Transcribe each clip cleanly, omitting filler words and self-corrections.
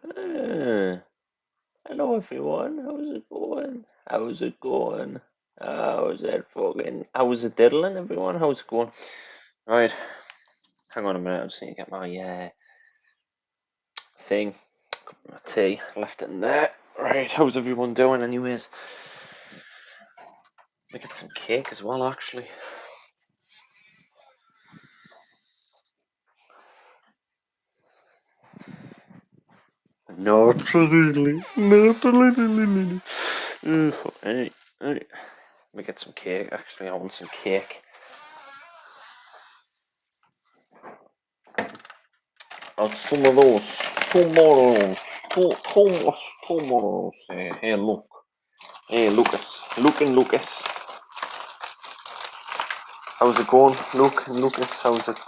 Uh, Hello everyone, how's it going? How's it going? How's that fucking? How's it diddling, everyone? How's it going? Right, hang on a minute. I just need to get my thing, my tea. Left it in there. Right, how's everyone doing? Anyways, we get some cake as well, actually. Not really, not really. Hey, hey. Let me get some cake. Actually, I want some cake. Some of those tomorrows, tomorrows. Hey, look. Hey, Lucas. Luke and Lucas. How's it going, Luke and Lucas? How's it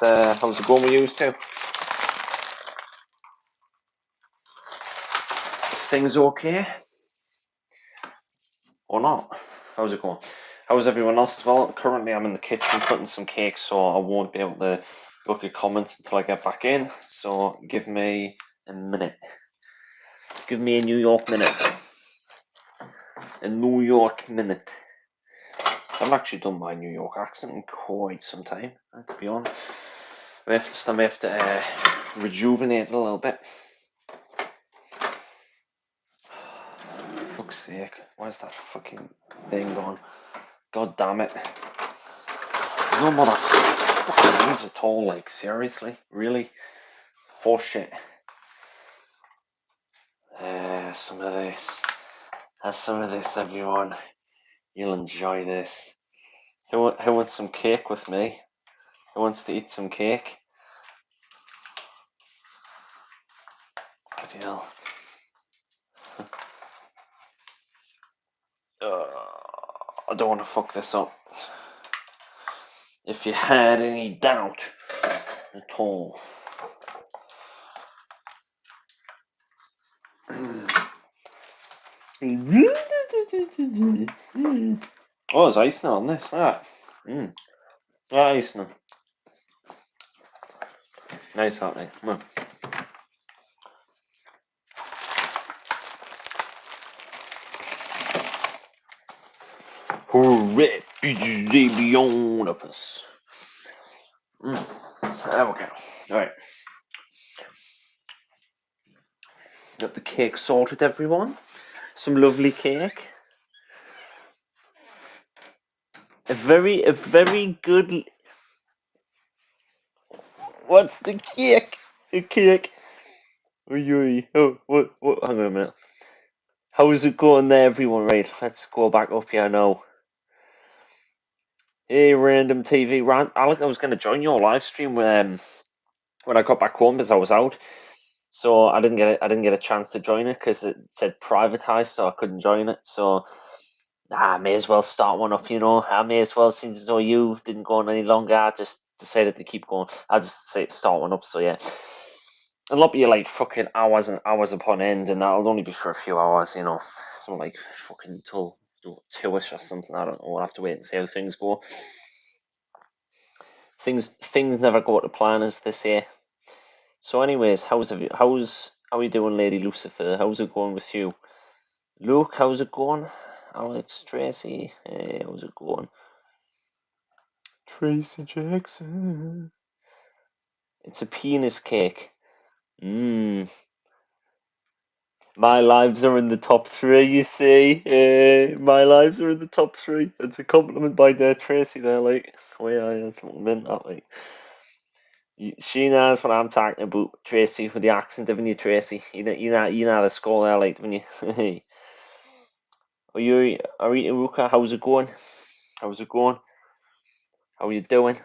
going with you two? Is things okay or not? How's it going? How's everyone else as well? Currently, I'm in the kitchen cutting some cake, so I won't be able to look at comments until I get back in. So give me a minute. Give me a New York minute. A New York minute. I haven't actually done my New York accent in quite some time, to be honest. We have to rejuvenate it a little bit. Fuck's sake, where's that fucking thing gone? God damn it. No more that fucking leaves at all, like, seriously? Really? Horseshit. Some of this. Have some of this, everyone. You'll enjoy this. Who wants some cake with me? Who wants to eat some cake? Bloody hell. I don't want to fuck this up. If you had any doubt at all. Oh, there's icing on this. That. Icing. Nice, that, mate. Come on. Hooray! Beyond of us. There we go. Alright. Got the cake sorted, everyone. Some lovely cake. A very good. What's the cake? The cake. Oh, what? Hang on a minute. How is it going there, everyone? Right, let's go back up here now. Hey, random TV rant. Alex, I was going to join your live stream when I got back home because I was out, so I didn't get a chance to join it because it said privatized, so I couldn't join it. So I may as well start one up. I may as well, since you didn't go on any longer. I just decided to keep going. I just say start one up. So yeah, it'll not be like fucking hours and hours upon end, and that'll only be for a few hours. Something like fucking till 2ish or something. I don't know. We'll have to wait and see how things go. Things never go to plan, as they say. So, anyways, how are you doing, Lady Lucifer? How's it going with you? Luke, how's it going? Alex, Tracy, hey, how's it going? Tracy Jackson. It's a penis cake. Mmm. My lives are in the top three, you see. My lives are in the top three. It's a compliment by Tracy there, like. Oh yeah, it's meant that, like. She knows what I'm talking about, Tracy, with the accent, haven't you, Tracy? You know the score there, like, when you. Are you Ruka? How's it going? How's it going? How are you doing?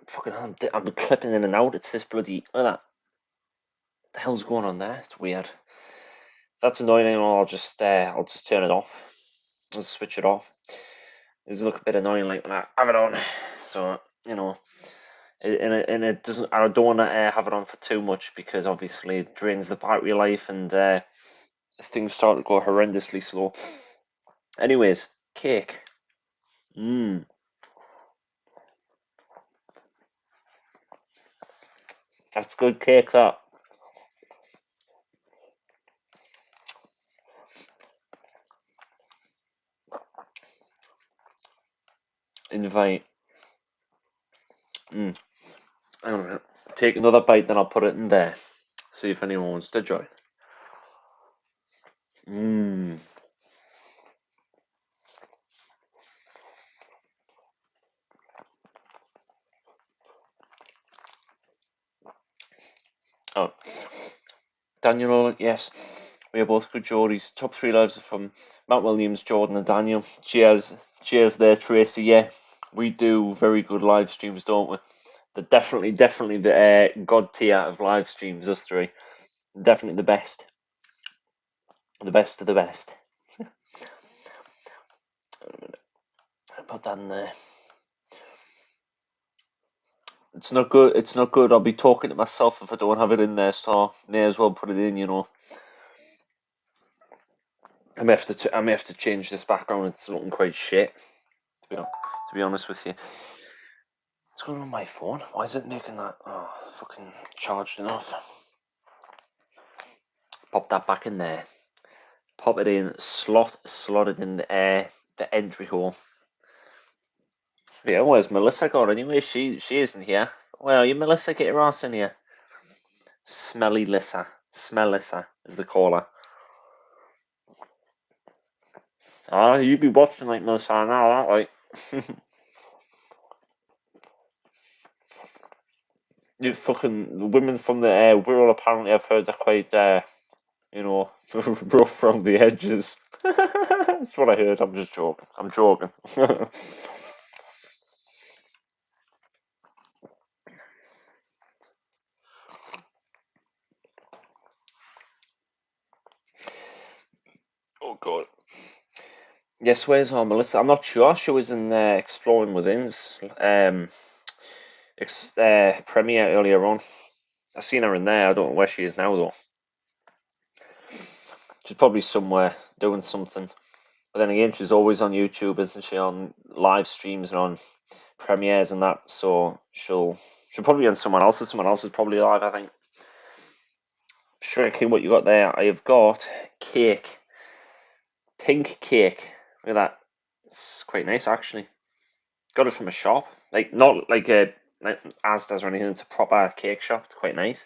Fucking hell, I'm clipping in and out. It's this bloody. Look at that. What the hell's going on there? It's weird. If that's annoying, I'll just turn it off. I'll just switch it off. It does look a bit annoying, like when I have it on. So and it doesn't. I don't want to have it on for too much because obviously it drains the battery life and things start to go horrendously slow. Anyways, cake. Mmm. That's good cake, that. invite. Hang on a minute. Take another bite, then I'll put it in there. See if anyone wants to join. Oh, Daniel, yes. We are both good Geordies. Top 3 lives are from Matt Williams, Jordan, and Daniel. Cheers there, Tracy. Yeah, we do very good live streams, don't we? They're definitely the god tier of live streams, us three. Definitely the best. The best of the best. Put that in there. It's not good. It's not good. I'll be talking to myself if I don't have it in there, so may as well put it in. I may have to change this background. It's looking quite shit. To be honest with you. What's going on my phone? Why is it making that? Oh, fucking charged enough. Pop that back in there. Pop it in. Slot it in the entry hole. Yeah, where's Melissa gone anyway? She isn't here. Where are you, Melissa? Get your ass in here. Smelly Lissa. Smellissa is the caller. Ah, you be watching like Melissa now, aren't you? You fucking women from the Wirral apparently I've heard they're quite rough from the edges. That's what I heard. I'm just joking. I'm joking. Oh god. Yes, where's our Melissa? I'm not sure. She was in Exploring Within's premiere earlier on. I seen her in there. I don't know where she is now though. She's probably somewhere doing something. But then again, she's always on YouTube, isn't she? On live streams and on premieres and that. So she'll probably be on someone else's. Someone else is probably live, I think. Shrieky, what you got there? I have got cake. Pink cake. Look at that. It's quite nice, actually. Got it from a shop. Like, not like Asda's or anything. It's a proper cake shop. It's quite nice.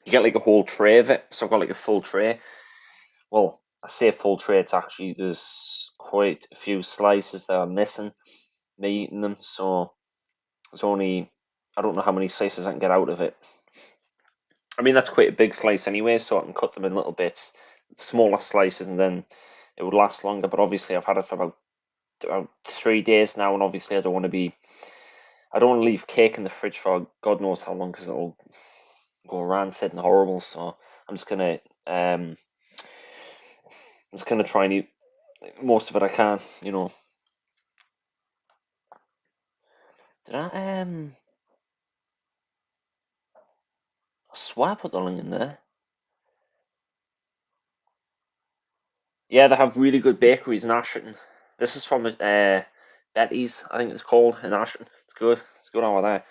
You get like a whole tray of it. So I've got like a full tray. Well, I say full tray. It's actually, there's quite a few slices that are missing. Me eating them. So there's only, I don't know how many slices I can get out of it. I mean, that's quite a big slice anyway, so I can cut them in little bits, smaller slices, and then it would last longer. But obviously, I've had it for about 3 days now, and obviously, I don't want to leave cake in the fridge for God knows how long because it'll go rancid and horrible. So I'm just gonna try and eat most of it I can. Did I swear I put the link in there? Yeah, they have really good bakeries in Ashton. This is from Betty's, I think it's called, in Ashton. It's good. It's good over there.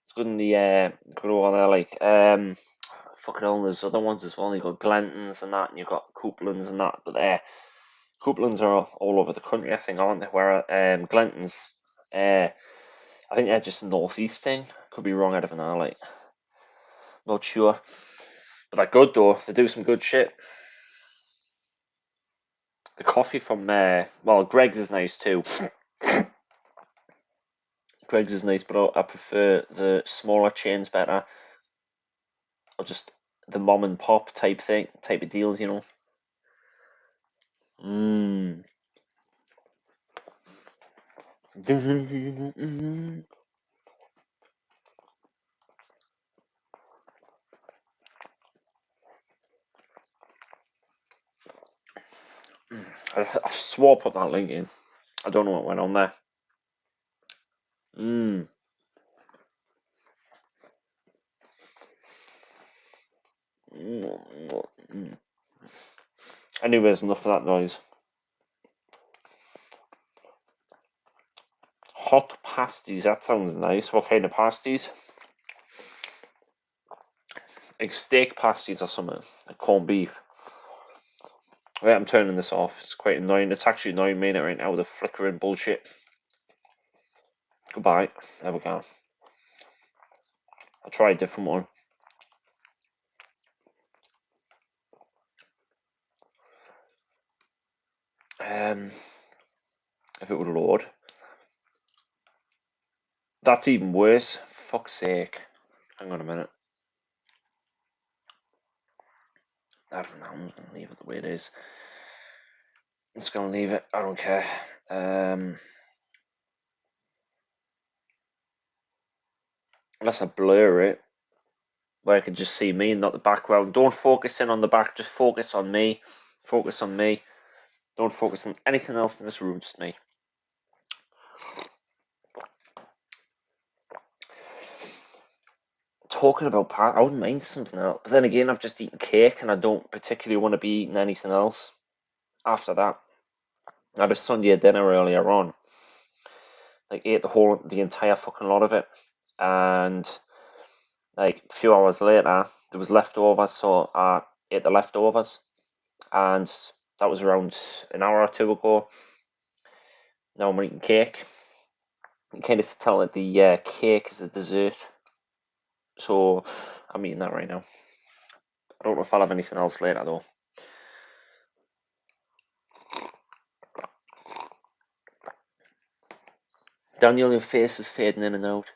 It's good in the good over there. Like fucking hell, there's other ones as well. You got Glenton's and that, and you've got Couplands and that. But Couplands are all over the country, I think, aren't they? Where Glenton's, I think they're just a northeast thing. Could be wrong out of an hour, like not sure. But they're good though. They do some good shit. The coffee from Greg's is nice too. Greg's is nice, but I prefer the smaller chains better, or just the mom and pop type of deals, Mmm. I swore I put that link in. I don't know what went on there. Mmm. Anyways, enough of that noise. Hot pasties, that sounds nice. What kind of pasties? Like steak pasties or something, like corned beef. Wait, I'm turning this off. It's quite annoying. It's actually annoying me right now with the flickering bullshit. Goodbye. There we go. I'll try a different one. If it would load. That's even worse. Fuck's sake. Hang on a minute. I don't know. I'm just going to leave it the way it is. I'm just going to leave it. I don't care. Unless I blur it, where I can just see me and not the background. Don't focus in on the back. Just focus on me. Focus on me. Don't focus on anything else in this room. Just me. Talking about I wouldn't mind something else. But then again, I've just eaten cake and I don't particularly want to be eating anything else after that. I had a Sunday dinner earlier on. Like ate the entire fucking lot of it, and like a few hours later there was leftovers, so I ate the leftovers, and that was around an hour or two ago. Now I'm eating cake. You kind of tell that the cake is a dessert, so I'm eating that right now. I don't know if I'll have anything else later though. Daniel, your face is fading in and out.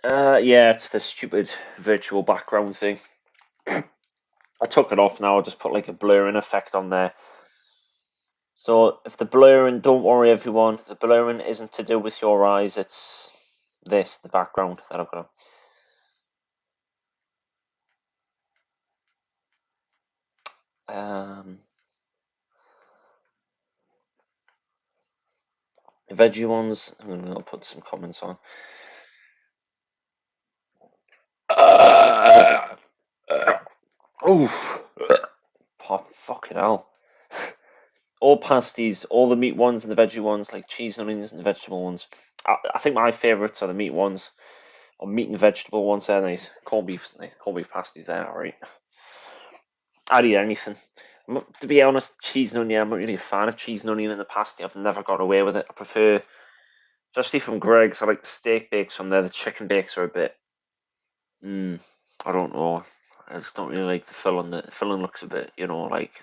Yeah, it's the stupid virtual background thing. I took it off now. I just put like a blurring effect on there. So if the blurring, don't worry everyone, the blurring isn't to do with your eyes. It's this, the background that I've got. The veggie ones. I'm gonna put some comments on. Oh, fucking hell. All pasties, all the meat ones and the veggie ones, like cheese and onions and the vegetable ones. I think my favourites are the meat ones, or meat and vegetable ones. They're nice. Corned beef pasties. They're alright. I'd eat anything. To be honest, cheese and onion. I'm not really a fan of cheese and onion in the pasty. I've never got away with it. I prefer, especially from Greggs. I like the steak bakes from there. The chicken bakes are a bit. I don't know. I just don't really like the filling. The filling looks a bit, like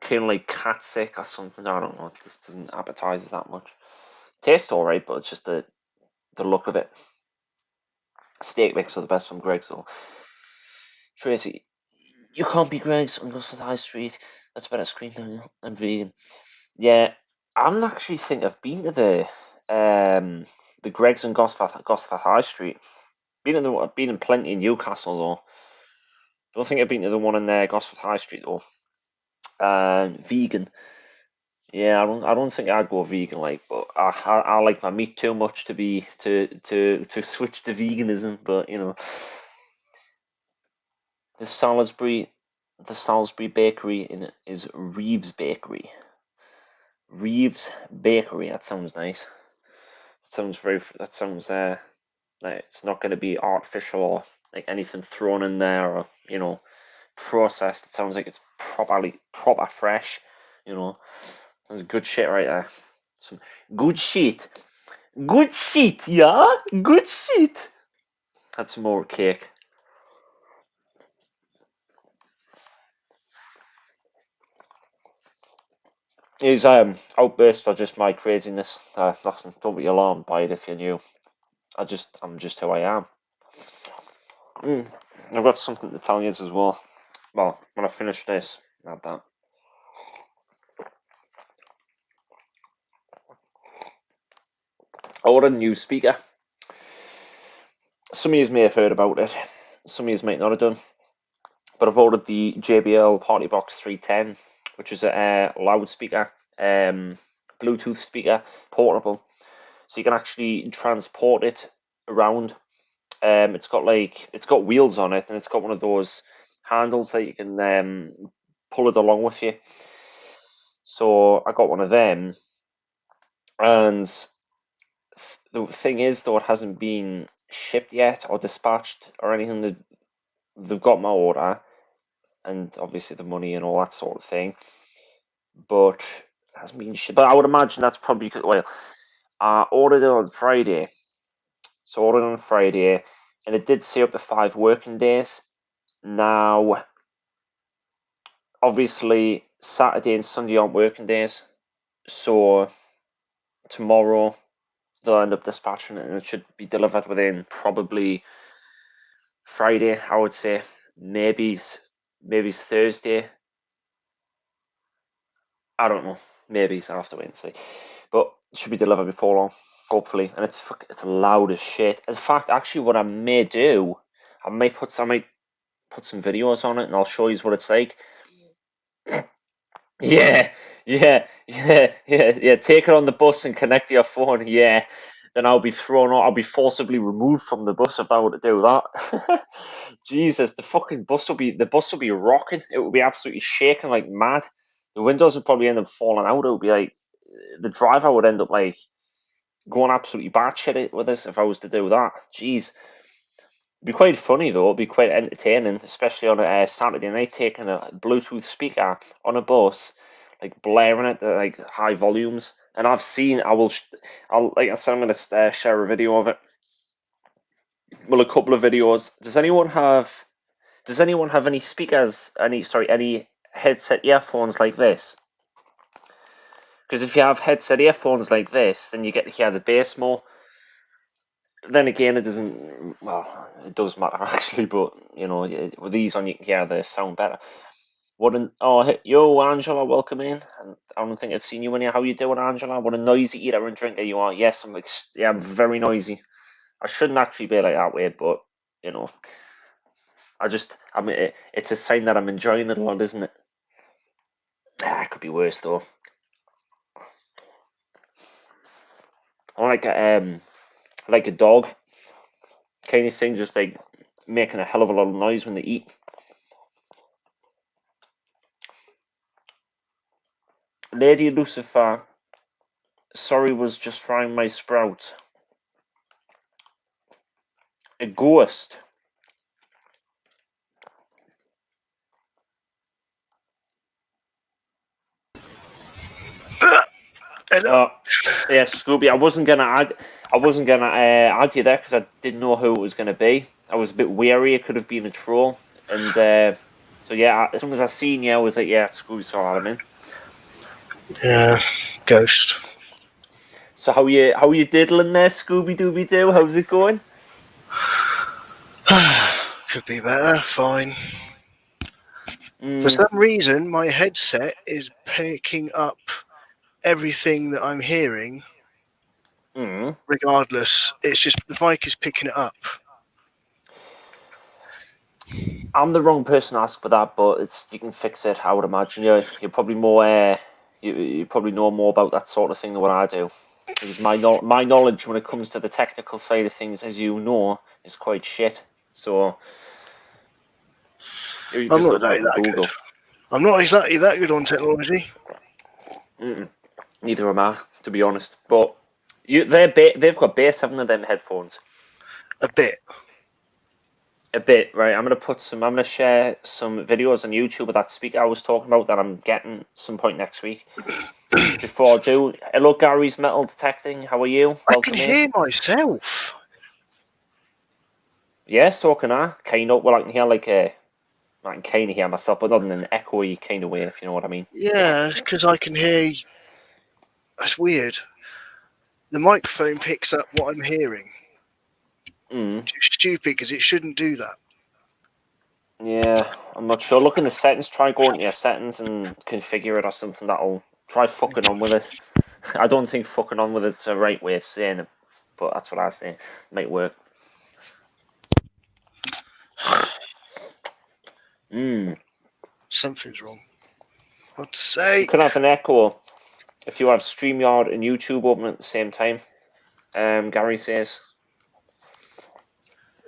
kind of like cat sick or something. I don't know. It just doesn't appetize us that much. Tastes alright, but it's just the look of it. Steak bakes are the best from Greggs though. Tracy, you can't be Greggs on Gosforth High Street. That's better screen time. I'm vegan. Yeah, I'm actually think I've been to the Greggs on Gosforth High Street. I've been in plenty in Newcastle though. Don't think I've been to the one in there Gosforth High Street though. Vegan. Yeah, I don't think I'd go vegan like, but I like my meat too much to be to switch to veganism. But the Salisbury bakery in it is Reeves Bakery. Reeves Bakery. That sounds nice. That sounds like it's not going to be artificial or like anything thrown in there or processed. It sounds like it's proper fresh. That's good shit right there. Some good shit. Good shit, yeah? Good shit. Had some more cake. His outbursts are just my craziness. Nothing. Don't be alarmed by it if you're new. I'm just who I am. I've got something to tell you as well. Well, when I finish this, add that. I ordered a new speaker. Some of you may have heard about it. Some of you might not have done. But I've ordered the JBL Party Box 310, which is a loudspeaker, Bluetooth speaker, portable. So you can actually transport it around. It's got wheels on it, and it's got one of those handles that you can pull it along with you. So I got one of them, and the thing is, though, it hasn't been shipped yet or dispatched or anything. They've got my order, and obviously the money and all that sort of thing, but it hasn't been shipped. But I would imagine that's probably well, I ordered it on Friday. So I ordered on Friday, and it did say up to 5 working days. Now, obviously, Saturday and Sunday aren't working days, so tomorrow they'll end up dispatching it, and it should be delivered within probably Friday, I would say. Maybe it's Thursday. I don't know. Maybe I'll have to wait and see. But it should be delivered before long, hopefully. And it's loud as shit. In fact, actually, what I may do, I might put some videos on it, and I'll show you what it's like. Yeah, yeah. Take it on the bus and connect to your phone. Yeah, then I'll be thrown out. I'll be forcibly removed from the bus if I were to do that. Jesus, the bus will be rocking. It will be absolutely shaking like mad. The windows would probably end up falling out. It would be like the driver would end up like going absolutely batshit with us if I was to do that. Jeez. It'd be quite funny though. It'd be quite entertaining, especially on a Saturday night, taking a Bluetooth speaker on a bus, like blaring it at like high volumes. And I've seen. I'll like I said, I'm gonna share a video of it. Well, a couple of videos. Does anyone have? Does anyone have any speakers? Any headset earphones like this? Because if you have headset earphones like this, then you get to hear the bass more. Then again, it doesn't. Well, it does matter actually, but you know, with these on, you can hear the sound better. Yo, Angela, welcome in. And I don't think I've seen you in here. How you doing, Angela? What a noisy eater and drinker you are. Yes, I'm very noisy. I shouldn't actually be like that way, but you know, it's a sign that I'm enjoying it a lot, isn't it? It could be worse though. I like a dog kind of thing, just like making a hell of a lot of noise when they eat. Lady Lucifer, sorry, was just frying my sprouts. A ghost. Yeah, Scooby. I wasn't gonna add you there because I didn't know who it was gonna be. I was a bit wary. It could have been a troll, and so yeah. As soon as I seen you, I was like, yeah, Scooby, so I'm in. Yeah, ghost. So how you diddling there, Scooby Dooby Doo? How's it going? Could be better. Fine. For some reason, my headset is picking up everything that I'm hearing. Regardless, it's just the mic is picking it up. I'm the wrong person to ask for that, but you can fix it. I would imagine you're probably more you probably know more about that sort of thing than what I do. Because my knowledge when it comes to the technical side of things, as you know, is quite shit. So I'm not exactly that Google. good. I'm not exactly that good on technology. Neither am I, to be honest. But they've got bass, haven't they? Them headphones. A bit. A bit, right? I'm gonna share some videos on YouTube of that speaker I was talking about that I'm getting some point next week. Before I do, hello Gary's Metal Detecting. How are you? Welcome I can hear myself. Yeah, so can I. Kind of. Well, I can hear I can kind of hear myself, but not in an echoey kind of way, if you know what I mean. Yeah, because I can hear. That's weird. The microphone picks up what I'm hearing. It's stupid because it shouldn't do that. Yeah, I'm not sure. Look in the settings. Try going to your settings and configure it or something. That'll try fucking on with it. I don't think fucking on with it's the right way of saying it, but that's what I say. It might work. Something's wrong. I'd say you could have an echo if you have StreamYard and YouTube open at the same time. Gary says.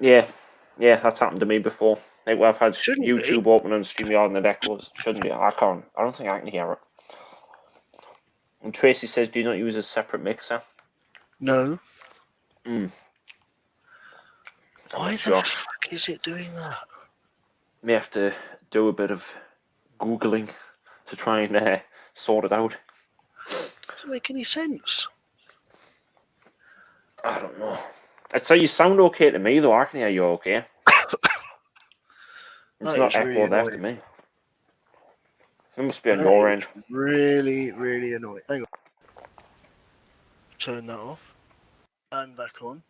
Yeah, that's happened to me before. Like I've had YouTube open and StreamYard and it echoes. Shouldn't be. I don't think I can hear it. And Tracy says, do you not use a separate mixer? No. Why the fuck is it doing that? May have to do a bit of Googling to try and sort it out. Doesn't make any sense. I don't know. I'd say you sound okay to me, though. I can hear you okay. It's not echoed really after me. It must be on your end. Really, really annoying. Hang on. Turn that off. And back on.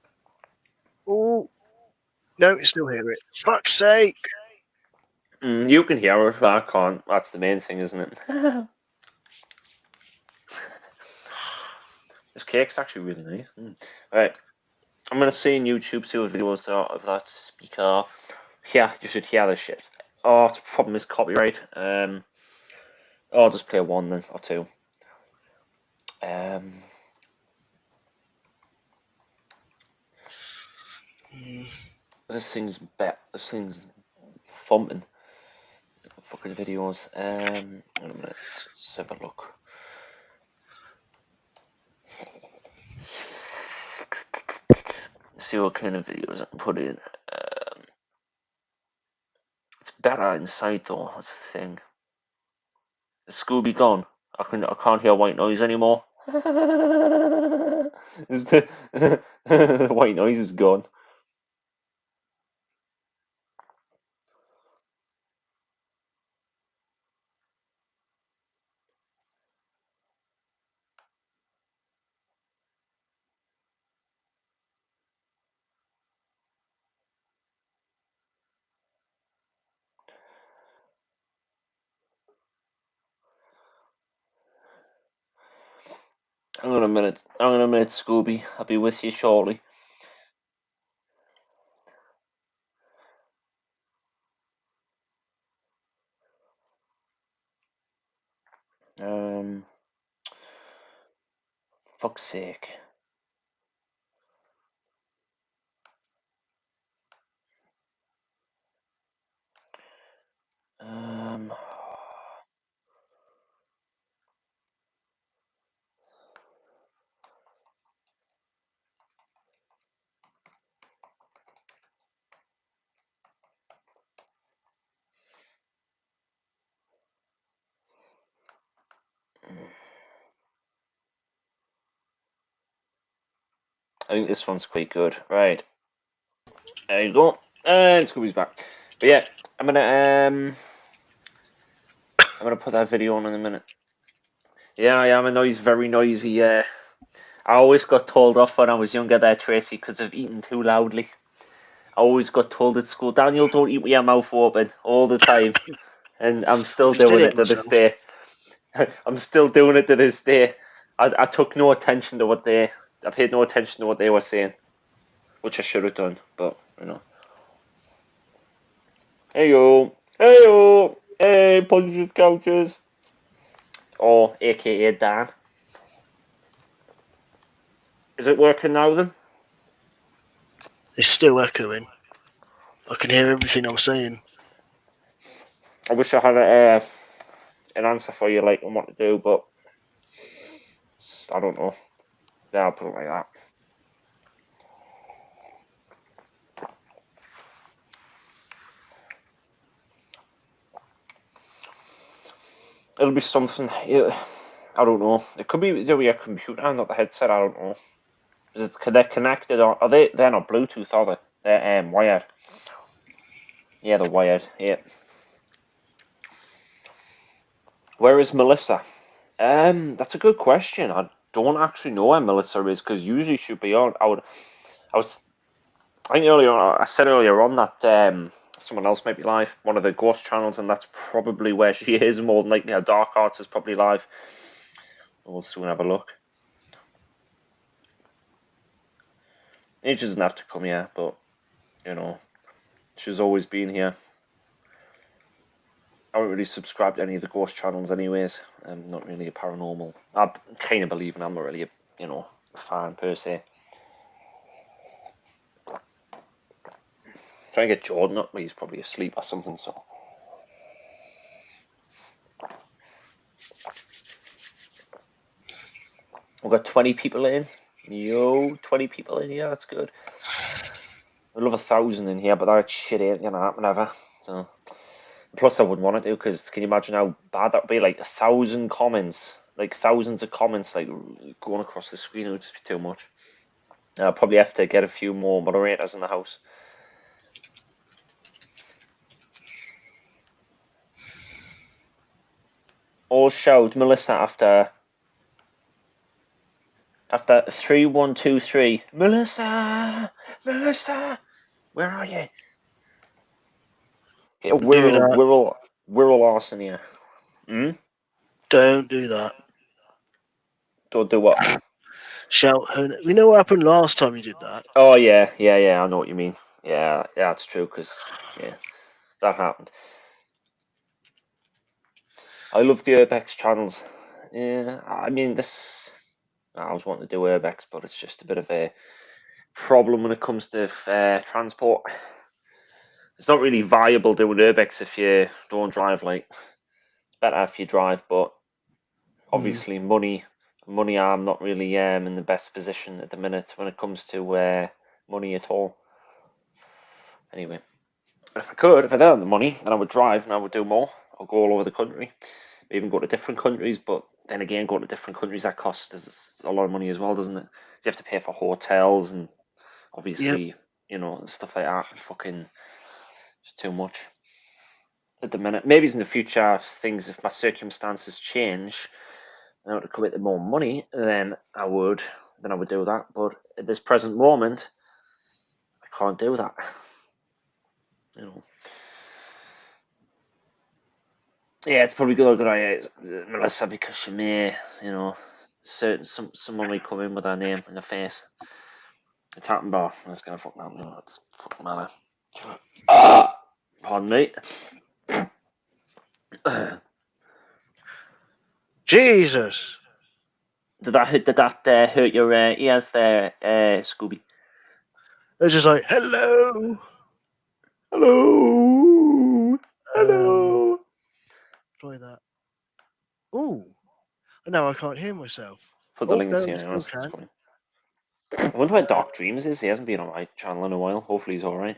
Oh, no, you still hear it. Fuck's sake! You can hear it, but I can't. That's the main thing, isn't it? This cake's actually really nice. Right. I'm going to see in YouTube, see what videos there are of that speaker. Yeah, you should hear this shit. Oh, the problem is copyright. I'll just play one then, or two. This thing's thumping. Fucking videos. Wait a minute, let's have a look. Let's see what kind of videos I can put in. It's better inside though, that's the thing. Is Scooby gone? I can't hear white noise anymore. Is the white noise is gone. Hang on a minute, Scooby. I'll be with you shortly. Fuck's sake. I think this one's quite good. Right. There you go. And Scooby's back. But yeah, I'm gonna put that video on in a minute. Yeah, I am a very noisy. I always got told off when I was younger there, Tracy, because of eating too loudly. I always got told at school, Daniel, don't eat with your mouth open all the time. And I'm still doing it to this day. I'm still doing it to this day. I took no attention to I paid no attention to what they were saying, which I should have done, but you know. Hey, punches, couches. Or AKA Dan. Is it working now then? It's still echoing. I can hear everything I'm saying. I wish I had an answer for you, like on what to do, but I don't know. Yeah, I'll put it like that. It'll be something. I don't know. It could be your computer, not the headset. I don't know. They're connected? Are they? They're not Bluetooth, are they? They're wired. Yeah, they're wired. Yeah. Where is Melissa? That's a good question. I don't actually know where Melissa is because usually she'd be on. I think I said earlier on that someone else might be live, one of the Ghost channels, and that's probably where she is. More than likely, Dark Arts is probably live. We'll soon have a look. She doesn't have to come here, but you know, she's always been here. I don't really subscribe to any of the Ghost channels, anyways. I'm not really a paranormal. I kind of believe in. I'm not really a fan per se. Trying to get Jordan up, but he's probably asleep or something. So. We've got 20 people in. 20 people in here, that's good. I'd love 1,000 in here, but that shit ain't gonna happen ever. So, plus I wouldn't want to do, because can you imagine how bad that would be? Like 1,000 comments, like thousands of comments, like going across the screen. It would just be too much. I'll probably have to get a few more moderators in the house. All shout Melissa after 3, 1, 2, 3. Melissa, Melissa, where are you? Get a Wirral arson here. Don't do that. Don't do what? Shout her. We know what happened last time you did that. Oh yeah. I know what you mean. Yeah, that's true. Because that happened. I love the Urbex channels. Yeah, I mean I was wanting to do Urbex, but it's just a bit of a problem when it comes to transport. It's not really viable doing Urbex if you don't drive. Like, it's better if you drive, but obviously money. I'm not really in the best position at the minute when it comes to money at all. Anyway, if I didn't have the money, then I would drive and I would do more. I'll go all over the country, even go to different countries. But then again, going to different countries, that costs a lot of money as well, doesn't it? You have to pay for hotels and obviously, stuff like that. Fucking, it's too much at the minute. Maybe in the future, if my circumstances change, and I would commit to more money, then I would do that. But at this present moment, I can't do that. Yeah, it's probably good idea, Melissa, because she may, someone may come in with her name in the face. It's happened, but it's gonna fucking happen. It's fucking matter. Pardon me. Jesus. Did that hurt your ears there, Scooby? They're just like, hello. Try that. Oh, now I can't hear myself. Put the links here. I wonder where Dark Dreams is. He hasn't been on my channel in a while. Hopefully he's alright.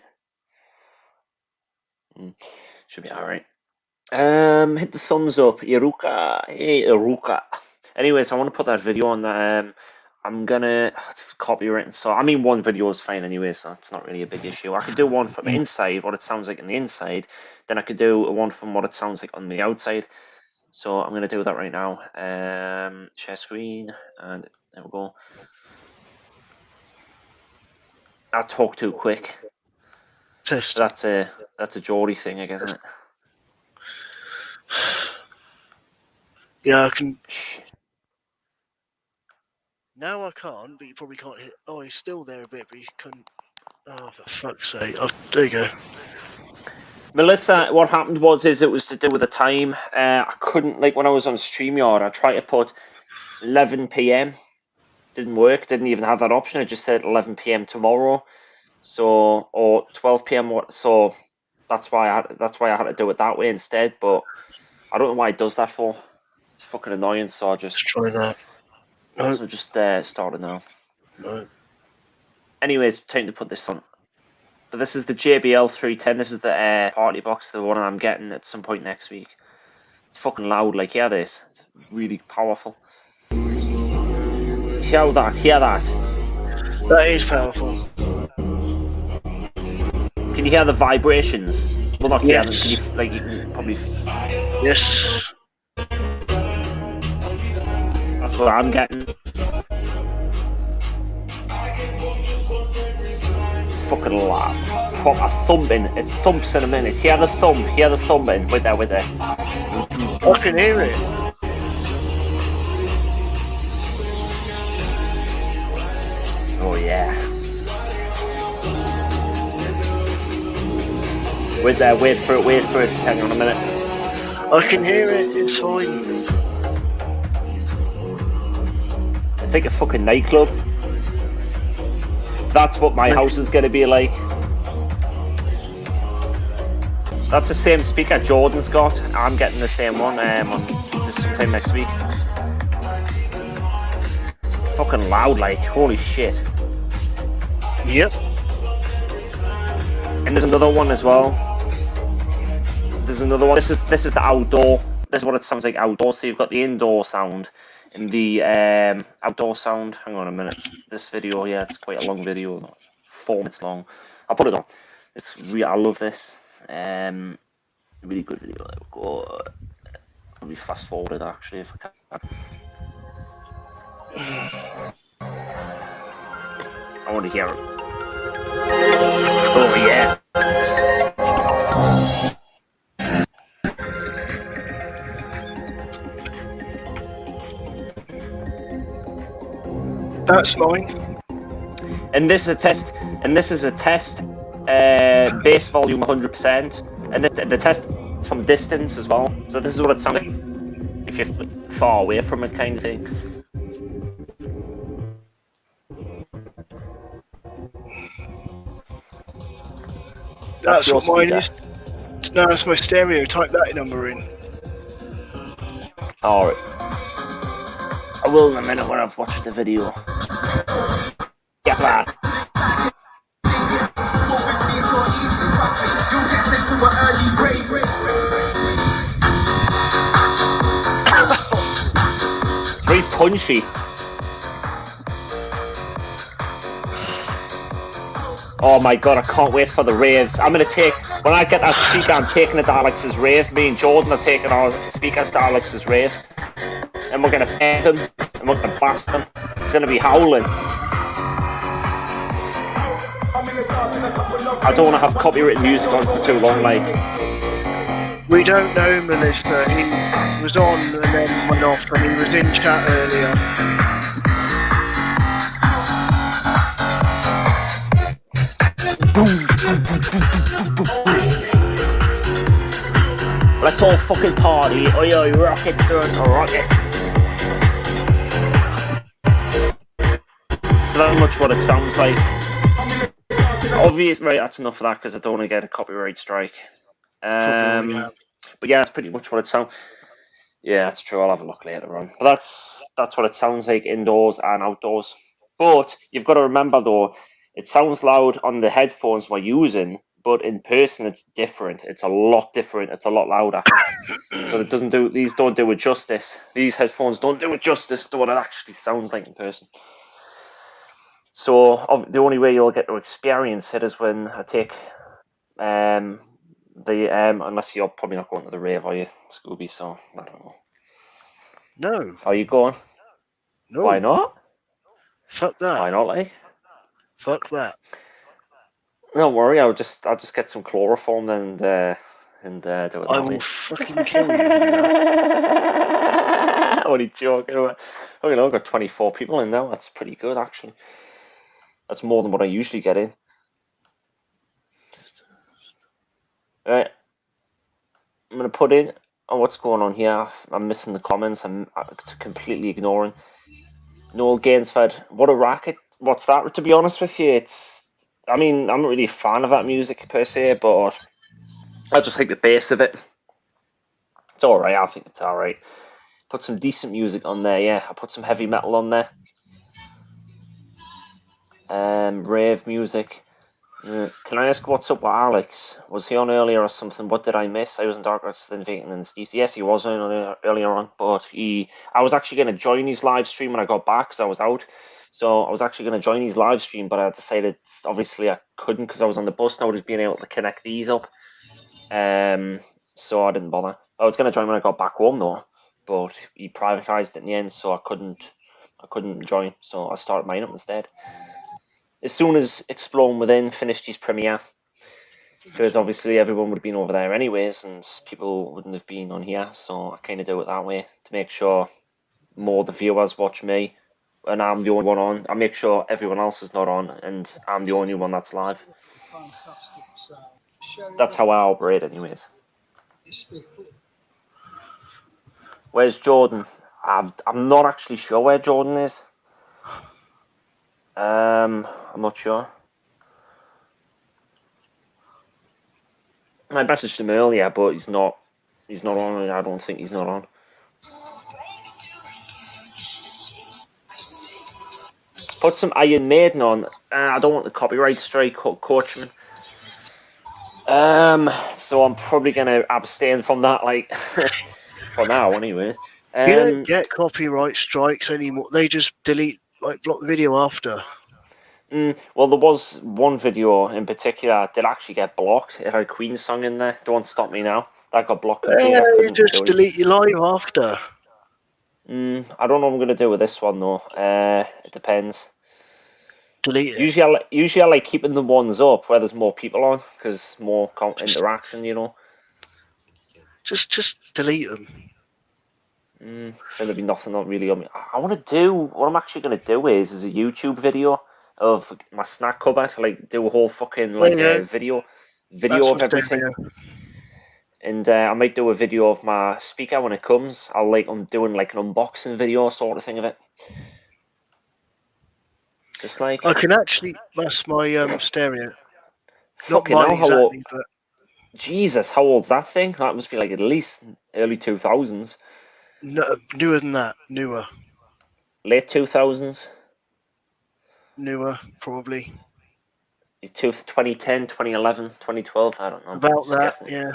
Should be alright. Hit the thumbs up, Iruka. Hey, Iruka. Anyways, I want to put that video on. I'm gonna copyright, so I mean, one video is fine anyway, so that's not really a big issue. I could do one from inside, what it sounds like on the inside. Then I could do one from what it sounds like on the outside. So I'm gonna do that right now. Share screen, and there we go. I talk too quick. Test. That's a Geordie thing, I guess, isn't it? Yeah, I can. Now I can't, but you probably can't hit. Oh, he's still there a bit, but you couldn't. Oh, for fuck's sake! Oh, there you go. Melissa, what happened was it was to do with the time. I couldn't, like, when I was on StreamYard, I tried to put 11 p.m. Didn't work. Didn't even have that option. It just said 11 p.m. tomorrow. So, or 12 p.m. So that's why I had to do it that way instead. But I don't know why it does that for. It's fucking annoying. So I just try that. No. So just started now. No. Anyways, time to put this on. But this is the JBL 310. This is the party box, the one I'm getting at some point next week. It's fucking loud, like, hear this. It's really powerful. Hear that, hear that. That is powerful. Can you hear the vibrations? Well, not hear them. Can you can probably... Yes. That's what I'm getting. It's fucking loud. Proper thumping. It thumps in a minute. Hear the thumping. Wait there. I can hear it. Oh yeah. Wait there, wait for it. Hang on a minute. I can hear it, it's fine. It's like a fucking nightclub. That's what my house is gonna be like. That's the same speaker Jordan's got. I'm getting the same one sometime next week. Fucking loud, like, holy shit. Yep. And there's another one as well. There's another one. This is the outdoor. This is what it sounds like outdoor. So you've got the indoor sound, in the outdoor sound. Hang on a minute. This video, yeah, it's quite a long video. It's 4 minutes long. I'll put it on. It's I love this. Really good video. There we go. Probably fast forward it actually if I can. I want to hear it. Oh yeah. That's mine. And this is a test. Bass volume 100%, and the test is from distance as well. So this is what it sounds like if you're far away from it, kind of thing. That's what mine is. No, that's my stereo. Type that number in. Alright. I will in a minute when I've watched the video. Get that. It's very punchy. Oh my god, I can't wait for the raves. When I get that speaker, I'm taking it to Alex's rave. Me and Jordan are taking our speakers to Alex's rave. And we're going to pay them, and we're going to blast them. It's going to be howling. I don't want to have copyrighted music on for too long, like. We don't know Melissa. He was on and then went off, and he was in chat earlier. Let's all fucking party. Oi, oi, rocket, son, rocket. So that's much what it sounds like. Obviously, right, that's enough of that because I don't want to get a copyright strike. But yeah, that's pretty much what it sounds. Yeah, that's true. I'll have a look later on. But that's what it sounds like indoors and outdoors. But you've got to remember though, it sounds loud on the headphones we're using, but in person it's different. It's a lot different. It's a lot louder. So these don't do it justice. These headphones don't do it justice to what it actually sounds like in person. So the only way you'll get to experience it is when I take unless you're probably not going to the rave, are you, Scooby? So I don't know. No. Are you going? No. Why not? Fuck that. Why not, like? Fuck that. Don't worry, I'll just get some chloroform and do it. I will fucking kill you. Only joking. Oh, you know, I've got 24 people in now. That's pretty good, actually. That's more than what I usually get in. Right. I'm going to put in what's going on here. I'm missing the comments. I'm completely ignoring. Noel Gainsford. What a racket. What's that? To be honest with you, I'm not really a fan of that music per se, but I just like the bass of it. It's alright. I think it's alright. Put some decent music on there, yeah. I put some heavy metal on there. Rave music. Can I ask what's up with Alex? Was he on earlier or something? What did I miss? I was in Dark Arts then Vacant and Steve. Yes, he was on earlier on, but I was actually going to join his live stream when I got back because I was out. So I was actually going to join his live stream, but I decided obviously I couldn't because I was on the bus and I would have been able to connect these up. So I didn't bother. I was going to join when I got back home though, but he privatized it in the end, so I couldn't join. So I started mine up instead. As soon as Exploring Within finished his premiere, because obviously everyone would have been over there anyways, and people wouldn't have been on here, so I kind of do it that way to make sure more of the viewers watch me, and I'm the only one on. I make sure everyone else is not on, and I'm the only one that's live. That's how I operate anyways. Where's Jordan? I'm not actually sure where Jordan is. I'm not sure. I messaged him earlier, but he's not on. I don't think he's not on. Put some Iron Maiden on. I don't want the copyright strike, Coachman. So I'm probably gonna abstain from that, like for now, anyway. You don't get copyright strikes anymore. They just block the video after. Well, there was one video in particular that did actually get blocked. It had a Queen song in there. Don't Stop Me Now. That got blocked completely. You just delete your live after. I don't know what I'm going to do with this one, though. It depends. Delete it. Usually I like keeping the ones up where there's more people on, because more interaction, you know. Just delete them. Then there'd be nothing not really on me. I want to do, what I'm actually going to do is a YouTube video of my snack cupboard, like do a whole fucking video of everything. And I might do a video of my speaker when it comes. I'm doing like an unboxing video sort of thing of it. Just like I can actually, that's my stereo. Fucking not mine hell, exactly, but Jesus, how old's that thing? That must be like at least early 2000s. No, newer than that. Newer. Late 2000s? Newer, probably. 2010, 2011, 2012, I don't know. About that, yeah.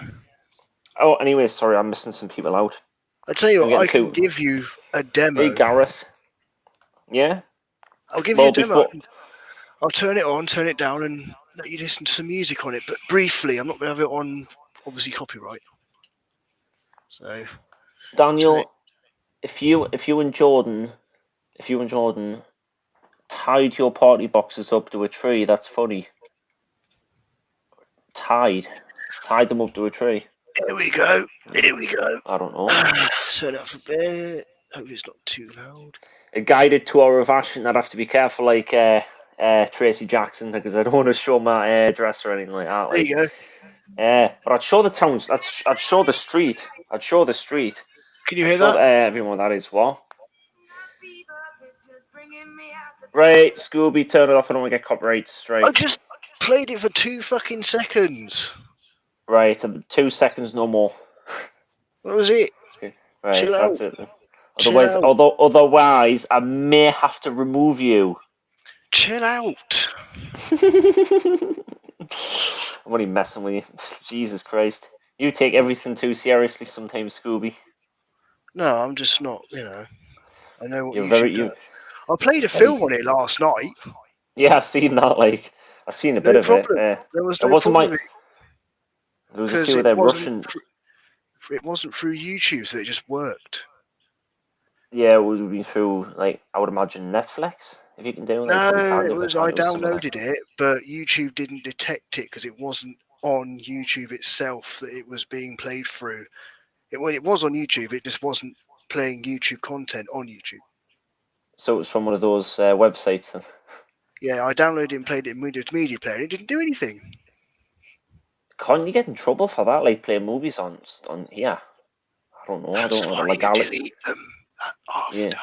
Oh, anyway, sorry, I'm missing some people out. I tell you what, I can give you a demo. Hey, Gareth. Yeah? I'll give you a demo. I'll turn it on, turn it down, and let you listen to some music on it. But briefly, I'm not going to have it on, obviously, copyright. So, Daniel, if you and Jordan tied your party boxes up to a tree, that's funny. Tied them up to a tree. Here we go. I don't know. Turn it up a bit. Hope it's not too loud. A guided tour of Ashton. I'd have to be careful, like Tracy Jackson, because I don't want to show my address or anything like that. There you go. But I'd show the towns. I'd show the street. Can you hear that? Everyone, that is what. Right, Scooby, turn it off. I don't want to get copyright straight. I just played it for 2 fucking seconds. Right, 2 seconds, no more. What was it? Right, Chill that's out. it. Otherwise, I may have to remove you. Chill out. I'm only messing with you. Jesus Christ. You take everything too seriously sometimes, Scooby. No, I'm just not, I know what you. I played a film on it last night. Yeah, I seen that. Like, I seen a bit of it. There was no problem. There was a few of them Russian. It wasn't through YouTube, so it just worked. Yeah, it would have been through, like, I would imagine Netflix, if you can do that. No, it was. I downloaded it, but YouTube didn't detect it because it wasn't on YouTube itself that it was being played through. When it was on YouTube, it just wasn't playing YouTube content on YouTube. So it was from one of those websites then? Yeah, I downloaded it and played it in Media Player, and it didn't do anything. Can't you get in trouble for that, like playing movies on here? I don't know. I don't know the legality. Delete them after. Yeah.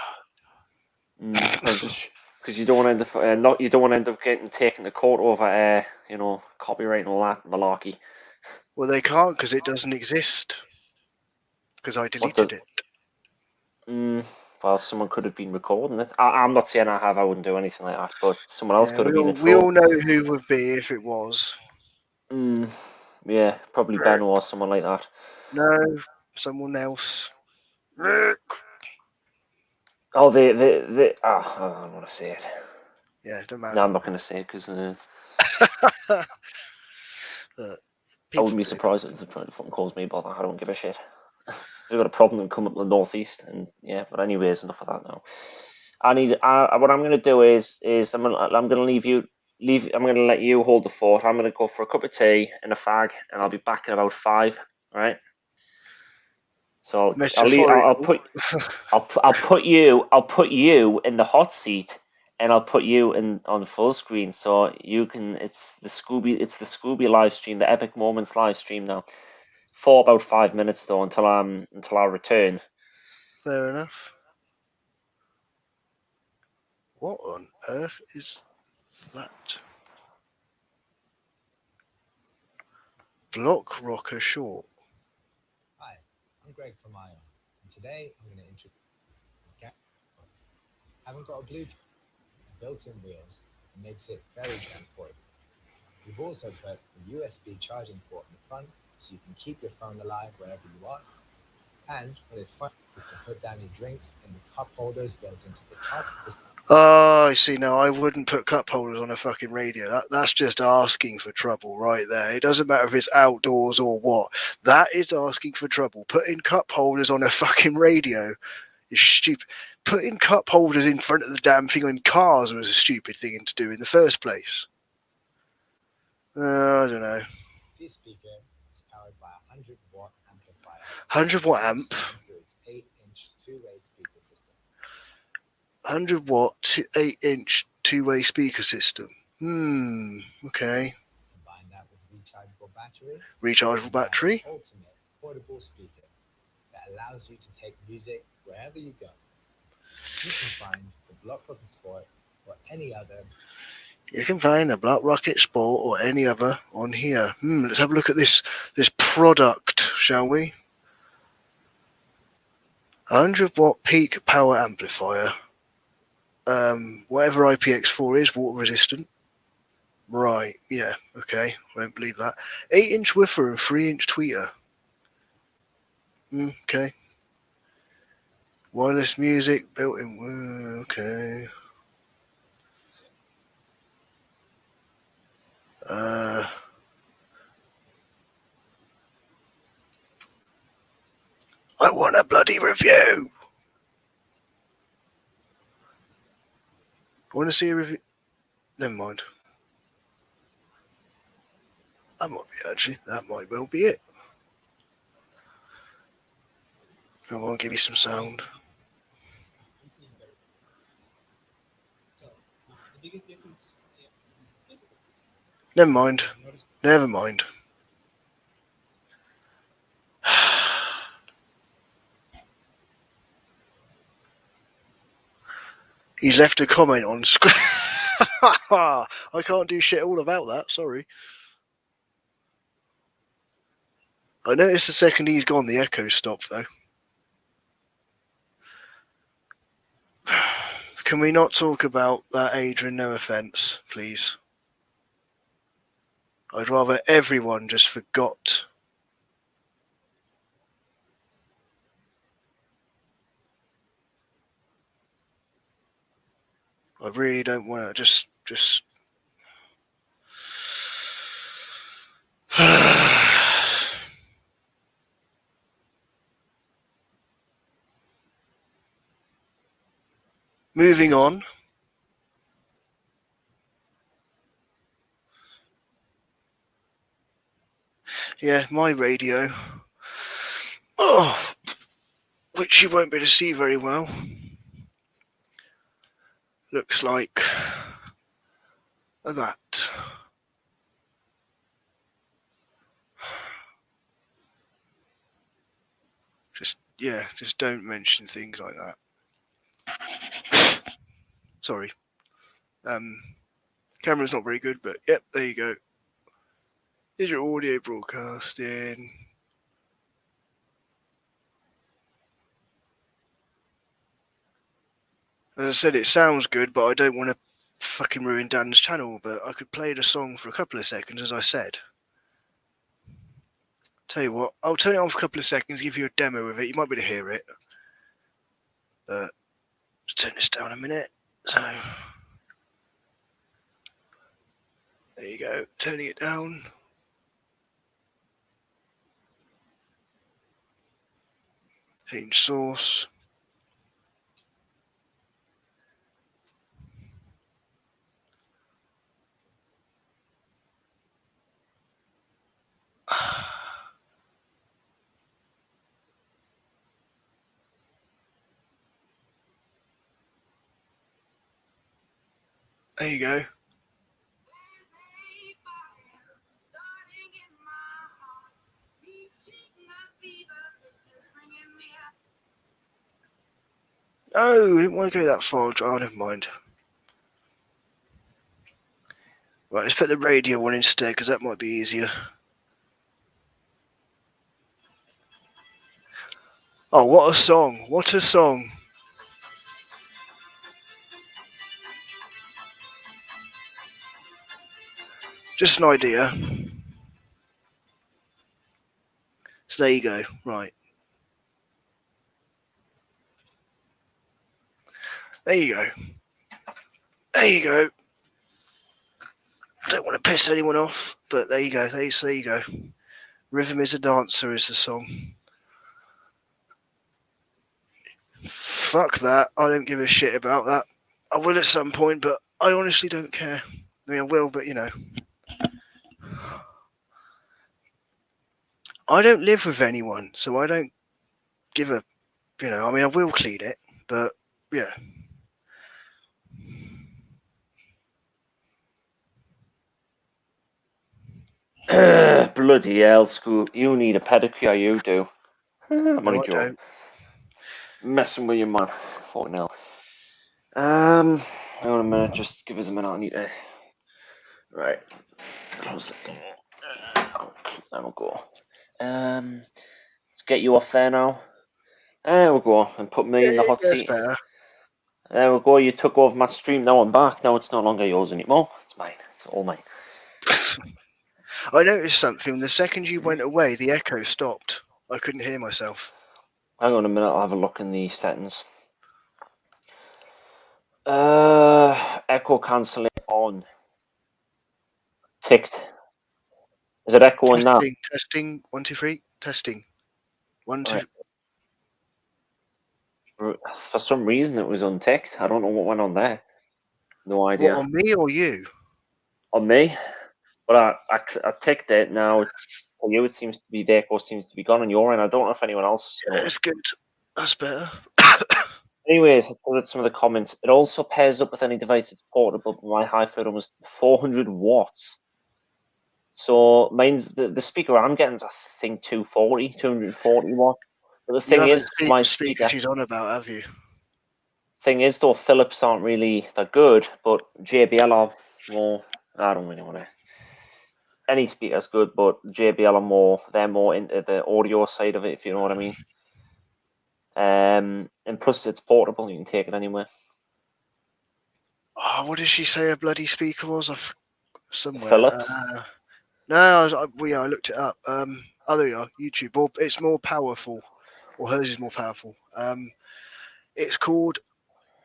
Because you don't want to end up getting taken to court over copyright and all that malarkey. Well, they can't because it doesn't exist. Because I deleted it. Well, someone could have been recording it. I'm not saying I have. I wouldn't do anything like that. But someone else could have been in trouble. We all know who would be if it was. Yeah, probably Ben or someone like that. No, someone else. Rick. Oh, I don't want to say it. Yeah, don't matter. No, I'm not going to say it because I wouldn't be surprised if they're trying to fucking cause me, but I don't give a shit. They've got a problem and come up to the northeast, and yeah. But anyways, enough of that now. What I'm going to do is I'm going to leave you. I'm going to let you hold the fort. I'm going to go for a cup of tea and a fag, and I'll be back in about 5. All right. So I'll put you in the hot seat, and I'll put you on full screen, so you can. It's the Scooby live stream, the Epic Moments live stream now, for about 5 minutes though, until I return. Fair enough. What on earth is that? Block Rocker Short. Hi, I'm Greg from Ion, and today I'm going to introduce Gas. Haven't got a Bluetooth, built-in wheels, and makes it very transportable. We've also put a USB charging port in the front, so you can keep your phone alive wherever you are. And what is fun is to put down your drinks in the cup holders built into the top of the Oh, I see. No, I wouldn't put cup holders on a fucking radio. That's just asking for trouble right there. It doesn't matter if it's outdoors or what. That is asking for trouble. Putting cup holders on a fucking radio is stupid. Putting cup holders in front of the damn thing in cars was a stupid thing to do in the first place. I don't know. This speaker is powered by a 100-watt amplifier. 100-watt amp. Through its 8-inch two-way speaker system. 100-watt, 8-inch two-way speaker system. Okay. Combine that with rechargeable battery. Rechargeable battery. Ultimate portable speaker that allows you to take music wherever you go. You can find the Block Rocket Sport or any other. You can find the Block Rocket Sport or any other on here. Let's have a look at this product, shall we? 100-watt peak power amplifier. Whatever IPX4 is, water resistant. Right, yeah, okay. I don't believe that. 8-inch woofer and 3-inch tweeter. Okay. Wireless music built in. Okay. I want a bloody review. I want to see a review. Never mind. That might be actually. That might well be it. Come on, give me some sound. The biggest difference is physical. Never mind. Never mind. He's left a comment on screen. I can't do shit all about that, sorry. I noticed the second he's gone, the echo stopped though. Can we not talk about that, Adrian? No offence, please. I'd rather everyone just forgot. I really don't want to just moving on. Yeah, my radio. Oh, which you won't be able to see very well. Looks like that. Just don't mention things like that. Sorry. Camera's not very good, but yep, there you go. Here's your audio broadcasting. As I said, it sounds good, but I don't want to fucking ruin Dan's channel, but I could play the song for a couple of seconds, as I said. Tell you what, I'll turn it on for a couple of seconds, give you a demo of it. You might be able to hear it. But let's turn this down a minute. So there you go, turning it down. Change source. There you go. Oh, I didn't want to go that far. Oh, never mind. Right, let's put the radio one instead, because that might be easier. Oh, what a song. What a song. Just an idea. So there you go. Right. There you go. There you go. Don't want to piss anyone off, but there you go. There you go. Rhythm is a dancer is the song. Fuck that. I don't give a shit about that. I will at some point, but I honestly don't care. I mean, I will, but you know. I don't live with anyone, so I don't give a, you know, I mean, I will clean it, but yeah. Bloody hell, Scoop. You need a pedicure, you do. I'm No, only I joking. don't. Messing with you, man. Fucking hell. Hang on a minute, just give us a minute. I need to. Right. Close the door. There we go. Let's get you off there now. There we go. And put me in the hot That's seat. better. There we go. You took over my stream. Now I'm back. Now it's no longer yours anymore. It's mine. It's all mine. I noticed something. The second you went away, the echo stopped. I couldn't hear myself. Hang on a minute. I'll have a look in the settings. Echo cancelling on. Ticked. Is it echoing now? Testing. 1, 2, 3. Testing. 1, 2. Right. For some reason, it was unticked. I don't know what went on there. No idea. What, on me or you? On me, but I ticked it now. For you, it seems to be the echo seems to be gone on your end. I don't know if anyone else. Yeah, that's good. That's better. Anyways, let's look at some of the comments. It also pairs up with any device that's portable, but my hi-fi almost 400 watts. So mine's the speaker I'm getting is I think 240 watts. But the thing is, my speaker. She's on about, have you? Thing is, though, Philips aren't really that good, but JBL are more. I don't really want to. Any speaker's good, but JBL are more. They're more into the audio side of it, if you know what I mean. And plus, it's portable; you can take it anywhere. Oh, what did she say her bloody speaker was? Somewhere. Philips. No, I looked it up. Oh, there you are. YouTube. Or it's more powerful, or hers is more powerful. It's called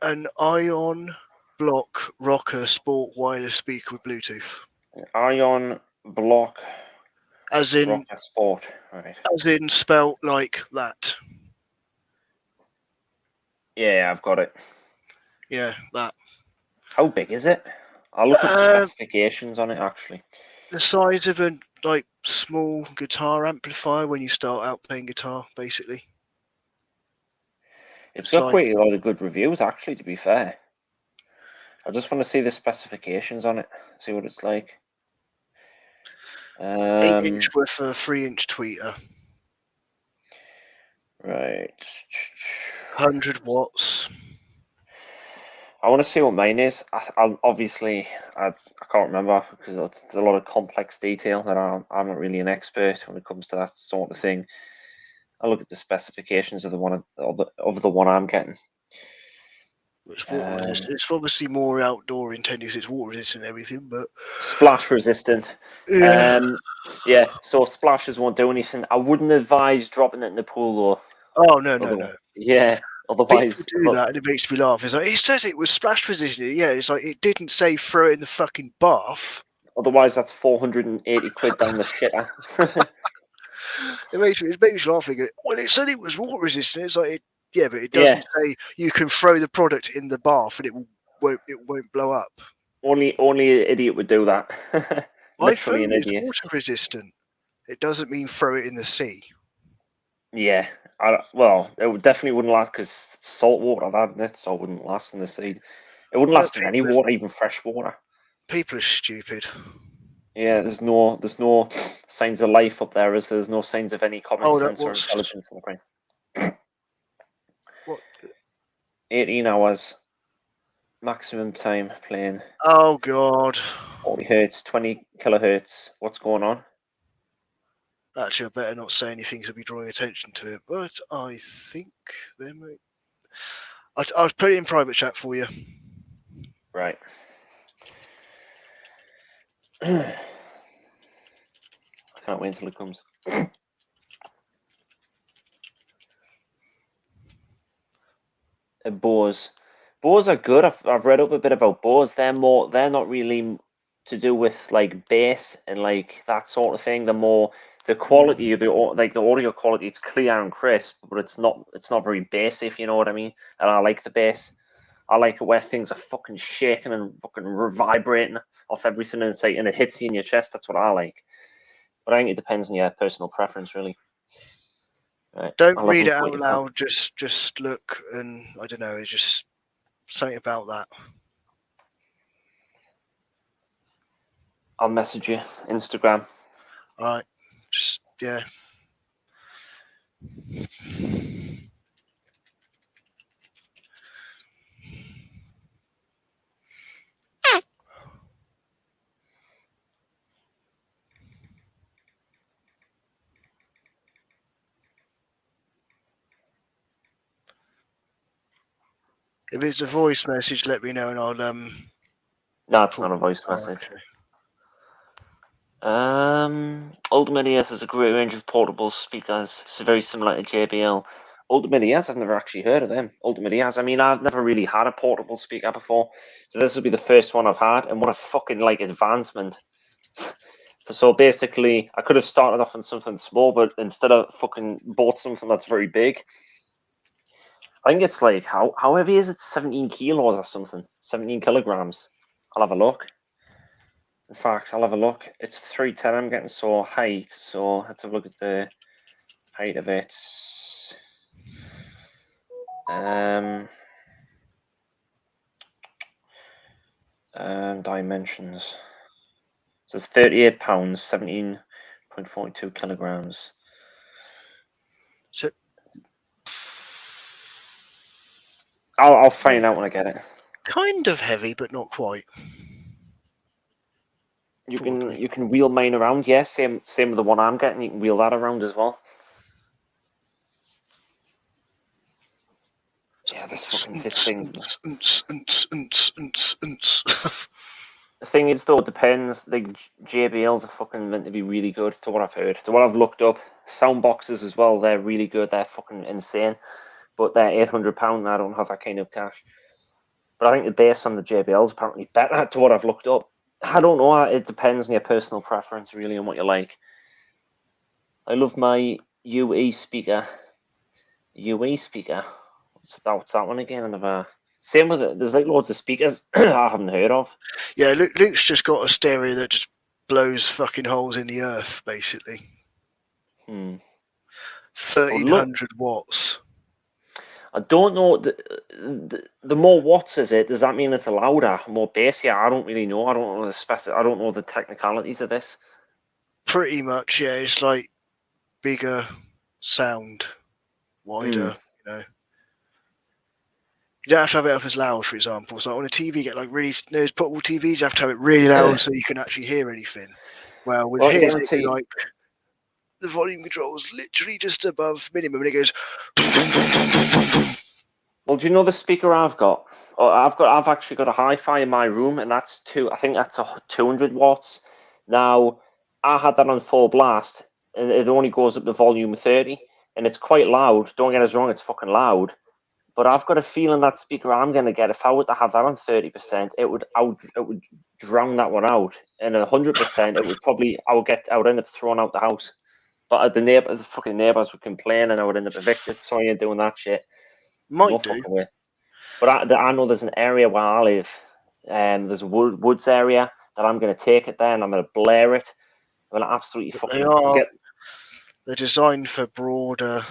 an Ion Block Rocker Sport Wireless Speaker with Bluetooth. Ion Block. As in Rocker Sport. Right. As in spelt like that. Yeah, I've got it. Yeah, that. How big is it? I'll look at the specifications on it actually. The size of a small guitar amplifier when you start out playing guitar, basically. It's got quite a lot of good reviews actually, to be fair. I just want to see the specifications on it, see what it's like. 8-inch with a 3-inch tweeter. Right. 100 watts. I want to see what mine is. I can't remember because it's a lot of complex detail that I'm not really an expert when it comes to that sort of thing. I'll look at the specifications of the one I'm getting. It's water resistant. It's obviously more outdoor intended because it's water resistant and everything, but splash resistant. Yeah. Yeah. So splashes won't do anything. I wouldn't advise dropping it in the pool though. Oh no. Yeah. Otherwise, people do that and it makes me laugh. It's like it says it was splash resistant. Yeah, it's like it didn't say throw it in the fucking bath. Otherwise, that's 480 quid down the shitter. It makes me laugh. Well, it said it was water resistant. It's like but it doesn't say you can throw the product in the bath and it won't blow up. Only an idiot would do that. My phone is water resistant. It doesn't mean throw it in the sea. Yeah, it definitely wouldn't last because salt water, so it wouldn't last in the sea. It wouldn't last in any water, even fresh water. People are stupid. Yeah, there's no signs of life up there, there's no signs of any common sense or intelligence in the brain. What? 18 hours maximum time playing. Oh God. 40 hertz, 20 kilohertz. What's going on? Actually, I better not say anything because I'll be drawing attention to it. But I think there might. I'll put it in private chat for you. Right. I can't wait until it comes. A Bose Bose are good. I've read up a bit about Bose. They're not really to do with like bass and like that sort of thing. They're more the quality, the audio quality. It's clear and crisp, but it's not very bassy, if you know what I mean. And I like the bass. I like it where things are fucking shaking and fucking vibrating off everything, and it's like, and it hits you in your chest. That's what I like. But I think it depends on your personal preference, really. Right. Don't read it out loud. Just look, and I don't know. It's just something about that. I'll message you Instagram. All right. Just yeah. If it's a voice message, let me know, and I'll No, it's not a voice message. Ultimate ES has a great range of portable speakers. It's very similar to JBL. Ultimate ES, I've never actually heard of them. Ultimate ES, I mean, I've never really had a portable speaker before, so this will be the first one I've had, and what a fucking like advancement. So basically, I could have started off on something small, but instead of fucking bought something that's very big. I think it's like, how heavy is it? 17 kilos or something. 17 kilograms. I'll have a look. In fact, I'll have a look. It's 310 I'm getting, so height. So let's have a look at the height of it. Dimensions. So it's 38 pounds, 17.42 kilograms. So I'll find out when I get it. kind of heavy, but not quite. You can wheel mine around, yeah. Same with the one I'm getting. You can wheel that around as well. Yeah, this thing. The thing is, though, it depends. Like JBLs are fucking meant to be really good, to what I've heard. To what I've looked up, sound boxes as well. They're really good. They're fucking insane. But they're £800, and I don't have that kind of cash. But I think the bass on the JBL is apparently better, to what I've looked up. I don't know. It depends on your personal preference, really, and what you like. I love my UE speaker. What's that one again? Same with it. There's like loads of speakers I haven't heard of. Yeah, Luke's just got a stereo that just blows fucking holes in the earth, basically. 1300 watts. I don't know. The more watts is it? Does that mean it's louder, more bass? Yeah, I don't really know. I don't know I don't know the technicalities of this. Pretty much, yeah. It's like bigger sound, wider. You know, you don't have to have it up as loud, for example. So on a TV, you get like really those portable TVs. You have to have it really loud so you can actually hear anything. Well, with his, it'd be like the volume control is literally just above minimum, and it goes. Well, do you know the speaker I've got? I've actually got a hi-fi in my room, and I think that's 200 watts. Now, I had that on full blast, and it only goes up to volume 30, and it's quite loud. Don't get us wrong, it's fucking loud. But I've got a feeling that speaker I'm going to get, if I were to have that on 30%, it would drown that one out. And 100%, it would probably, I would end up throwing out the house. But the fucking neighbours would complain, and I would end up evicted. So I ain't doing that shit. Might do. Way. But I know there's an area where I live, there's a woods area that I'm going to take it there, and I'm going to blare it. I'm going to absolutely fucking They're designed for broader,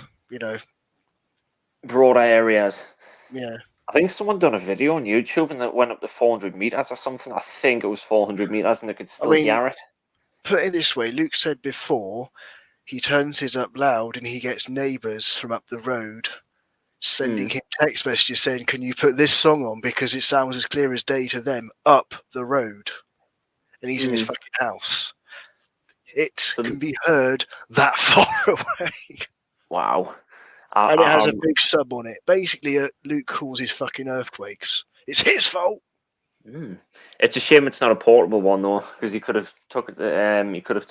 broader areas. Yeah. I think someone done a video on YouTube and it went up to 400 meters or something. I think it was 400 meters, and they could still hear it. Put it this way, Luke said before, he turns his up loud and he gets neighbours from up the road sending him text messages saying, "Can you put this song on because it sounds as clear as day to them up the road?" And he's in his fucking house. It can be heard that far away. Wow. And it has a big sub on it. Basically, Luke causes fucking earthquakes. It's his fault. It's a shame it's not a portable one though, because he could have took it. He could have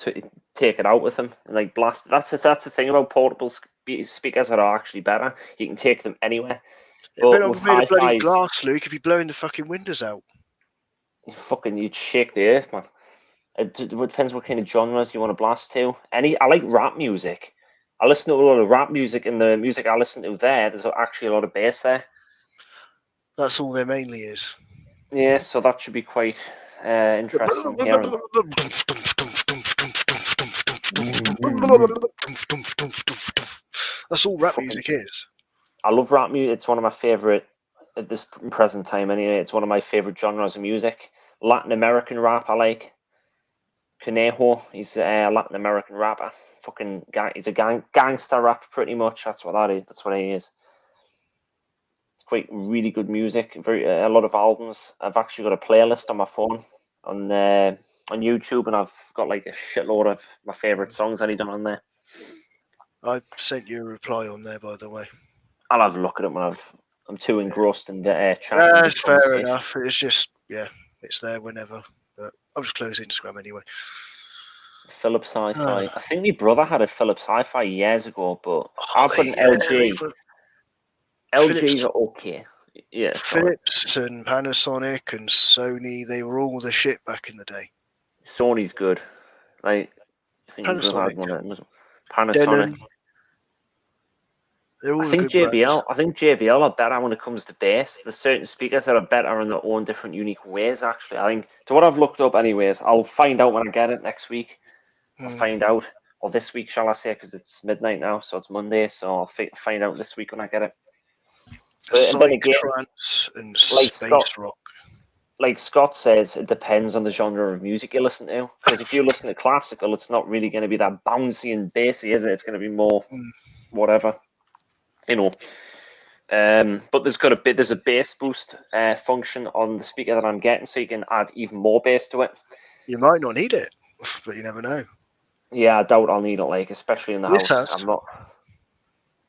take it out with him and like blast. That's the thing about portable speakers that are actually better. You can take them anywhere. It But better not with be made of bloody hi-fis, glass, Luke, if you're blowing the fucking windows out. you'd shake the earth, man. It depends what kind of genres you want to blast to. I like rap music. I listen to a lot of rap music, and the music I listen to there's actually a lot of bass there. That's all there mainly is. Yeah, so that should be quite interesting hearing. That's all rap Fucking- music is. I love rap music. It's one of my favorite at this present time. Anyway, it's one of my favorite genres of music. Latin American rap, I like. Conejo, he's a Latin American rapper. Fucking gang, he's a gangster rap, pretty much. That's what that is. That's what he is. It's quite really good music. A lot of albums. I've actually got a playlist on my phone on YouTube, and I've got like a shitload of my favorite songs that he done on there. I sent you a reply on there, by the way. I'll have a look at it when I'm too engrossed in the chat. That's fair enough. It's just, yeah, it's there whenever. But I'll just close Instagram anyway. Philips Hi-Fi. I think my brother had a Philips Hi-Fi years ago, but I put an yeah, LG. LGs Philips- are okay. Yeah, sorry. Philips and Panasonic and Sony, they were all the shit back in the day. Sony's good. Like, I think my brother had Panasonic. one of them. Panasonic. Denon. They're all I think the good brands. JBL. I think JBL are better when it comes to bass. There's certain speakers that are better in their own different, unique ways. Actually, I think to what I've looked up, anyways. I'll find out when I get it next week. I'll find out, or this week, shall I say? Because it's midnight now, so it's Monday. So I'll find out this week when I get it. And then again, Trance and like space rock. Like Scott says, it depends on the genre of music you listen to. Because if you listen to classical, it's not really going to be that bouncy and bassy, is it? It's going to be more whatever, you know. But there's a bass boost function on the speaker that I'm getting, so you can add even more bass to it. You might not need it, but you never know. Yeah, I doubt I'll need it, like especially in the This house. has. I'm not.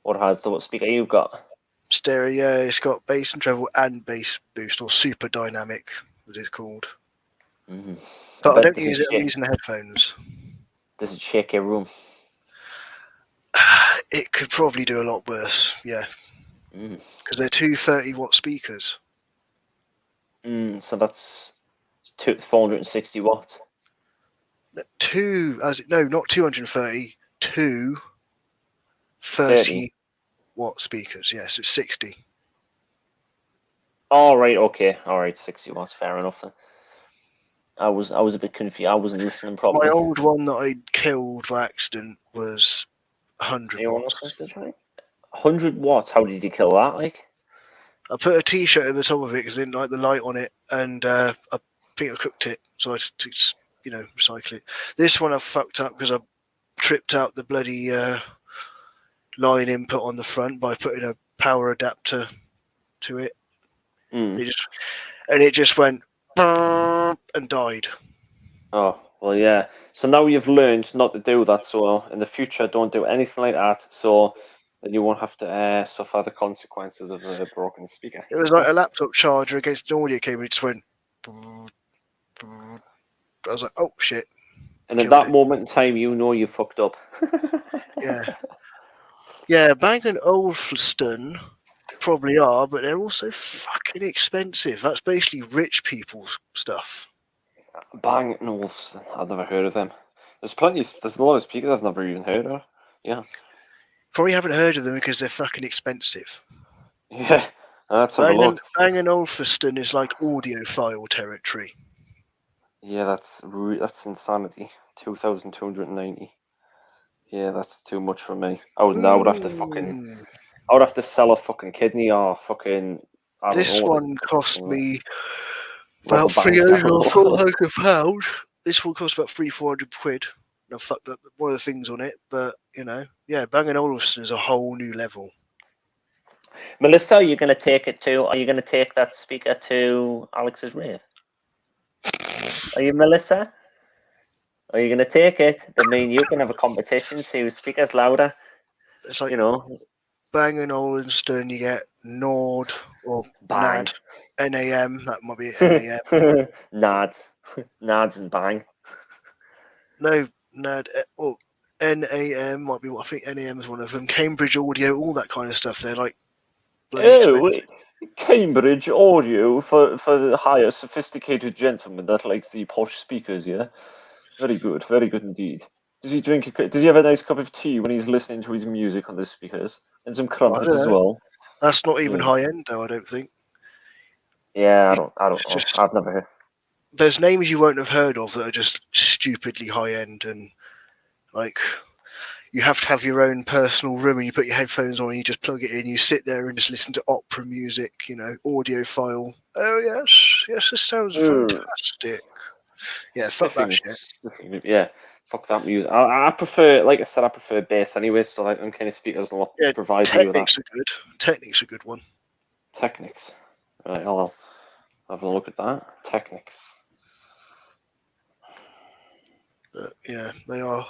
What has the speaker you've got? Stereo, yeah, it's got bass and treble and bass boost, or super dynamic, as it's called. Mm-hmm. But I don't use it. I'm using the headphones. Does it shake your room? It could probably do a lot worse, yeah. Because they're two 30-watt speakers. So that's 460 watts. Not 230. Two 30-watt speakers. Yes, it's 60. All right, okay, all right, 60 watts, fair enough. I was a bit confused. I wasn't listening properly. My old one that I killed by accident was 100 watts. 100 watts? How did you kill that? Like, I put a T-shirt at the top of it because I didn't like the light on it, and I think I cooked it, so I had to, recycle it. This one I fucked up because I tripped out the bloody line input on the front by putting a power adapter to it. It just went and died. Oh, well, yeah. So now you've learned not to do that. So in the future, don't do anything like that. So then you won't have to suffer the consequences of a broken speaker. It was like a laptop charger against an audio cable. It just went. I was like, oh shit. And at that moment in time, you know you fucked up. Yeah. Yeah, Bang & Olufsen probably are, but they're also fucking expensive. That's basically rich people's stuff. Bang & Olufsen. I've never heard of them. There there's a lot of speakers I've never even heard of. Yeah. Probably haven't heard of them because they're fucking expensive. Yeah. That's a lot. Bang & Olufsen is like audiophile territory. Yeah, that's insanity. 2,290. Yeah, that's too much for me. I would have to sell a fucking kidney or fucking. This one cost me about 300 or 400 pounds. This one cost about 400 quid. I fucked up one of the things on it, but yeah, Bang & Olufsen is a whole new level. Melissa, are you going to take that speaker to Alex's rave? Are you, Melissa? Are you going to take it? That means you can have a competition, see whose speaker's louder. It's like, Bang & Olufsen, you get Nord or Bang. NAD, NAM, that might be it, NAM. Nads and Bang. No, NAD, or NAM might be what I think NAM is one of them. Cambridge Audio, all that kind of stuff. They're like bloody Oh, expensive. wait. Cambridge audio for the higher sophisticated gentleman that likes the posh speakers, yeah? Very good indeed. Does he have a nice cup of tea when he's listening to his music on the speakers? And some I crumpets don't as know. well. That's not even Yeah. high end though, I don't think. Yeah, I don't It's know. just- I've never heard. There's names you won't have heard of that are just stupidly high end, and like you have to have your own personal room and you put your headphones on and you just plug it in, you sit there and just listen to opera music, audiophile. Oh yes, this sounds fantastic. Yeah, fuck that shit. Yeah, fuck that music. I prefer, like I said, I prefer bass anyway. So like, them kind of speakers will Yeah, provide me with that. Technics are good. Technics a good one. Technics. Right, I'll have a look at that. Technics. But yeah, they are.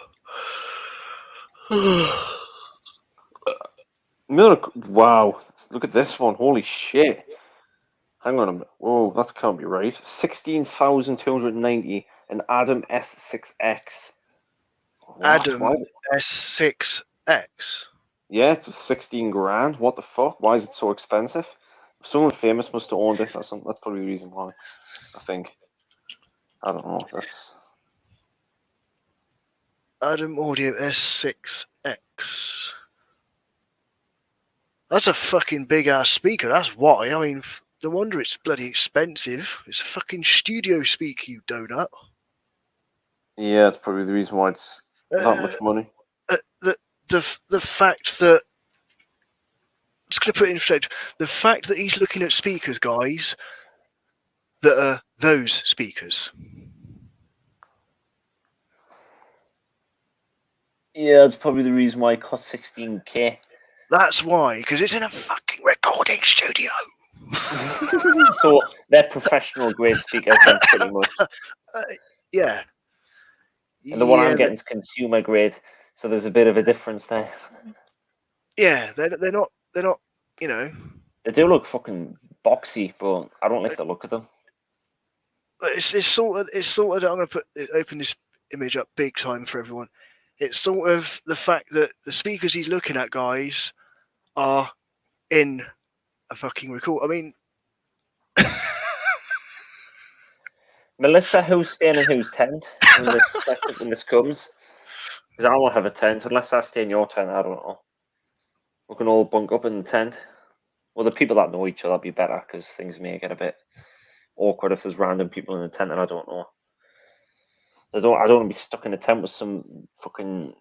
Wow, look at this one. Holy shit. Hang on a minute. Whoa, that can't be right. 16,290 and Adam S6X. What? Adam Why? S6X. Yeah, it's 16 grand. What the fuck? Why is it so expensive? Someone famous must have owned it. That's probably the reason why, I think. I don't know. That's Adam Audio S6X. That's a fucking big ass speaker. That's why. I mean, no wonder it's bloody expensive. It's a fucking studio speaker, you donut. yeah, it's probably the reason why it's that much money. The fact that, just gonna put it in perspective, the fact that he's looking at speakers, guys, that are those speakers. Yeah, it's probably the reason why it cost 16k. That's why, because it's in a fucking recording studio. So they're professional grade speakers, then, pretty much. Yeah. And the one I'm getting is consumer grade, so there's a bit of a difference there. Yeah, they're not. They do look fucking boxy, but I don't like the look of them. It's sort of. I'm gonna open this image up big time for everyone. It's sort of the fact that the speakers he's looking at, guys, are in a fucking record. I mean, Melissa, who's staying in whose tent when this comes? Because I won't have a tent unless I stay in your tent. I don't know. We can all bunk up in the tent. Well, the people that know each other would be better because things may get a bit awkward if there's random people in the tent and I don't know. I don't want to be stuck in a tent with some fucking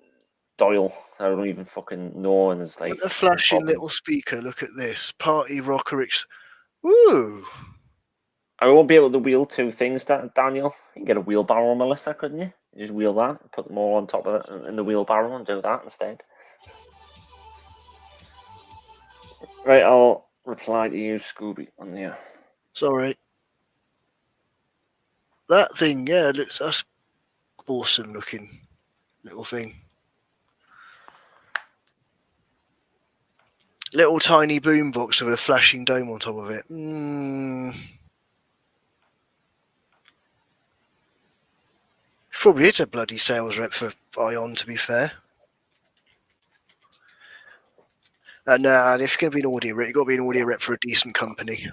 Doyle I don't even fucking know. And there's like a flashing little speaker. Look at this party rocker. Woo! I won't be able to wheel two things, Daniel. You can get a wheelbarrow, Melissa, couldn't you? You just wheel that, put them all on top of it in the wheelbarrow and do that instead. Right, I'll reply to you, Scooby, on there. Sorry. That thing, yeah, that's awesome looking little thing. Little tiny boombox with a flashing dome on top of it. Probably is a bloody sales rep for Ion, to be fair. And if you're going to be an audio rep, you've got to be an audio rep for a decent company.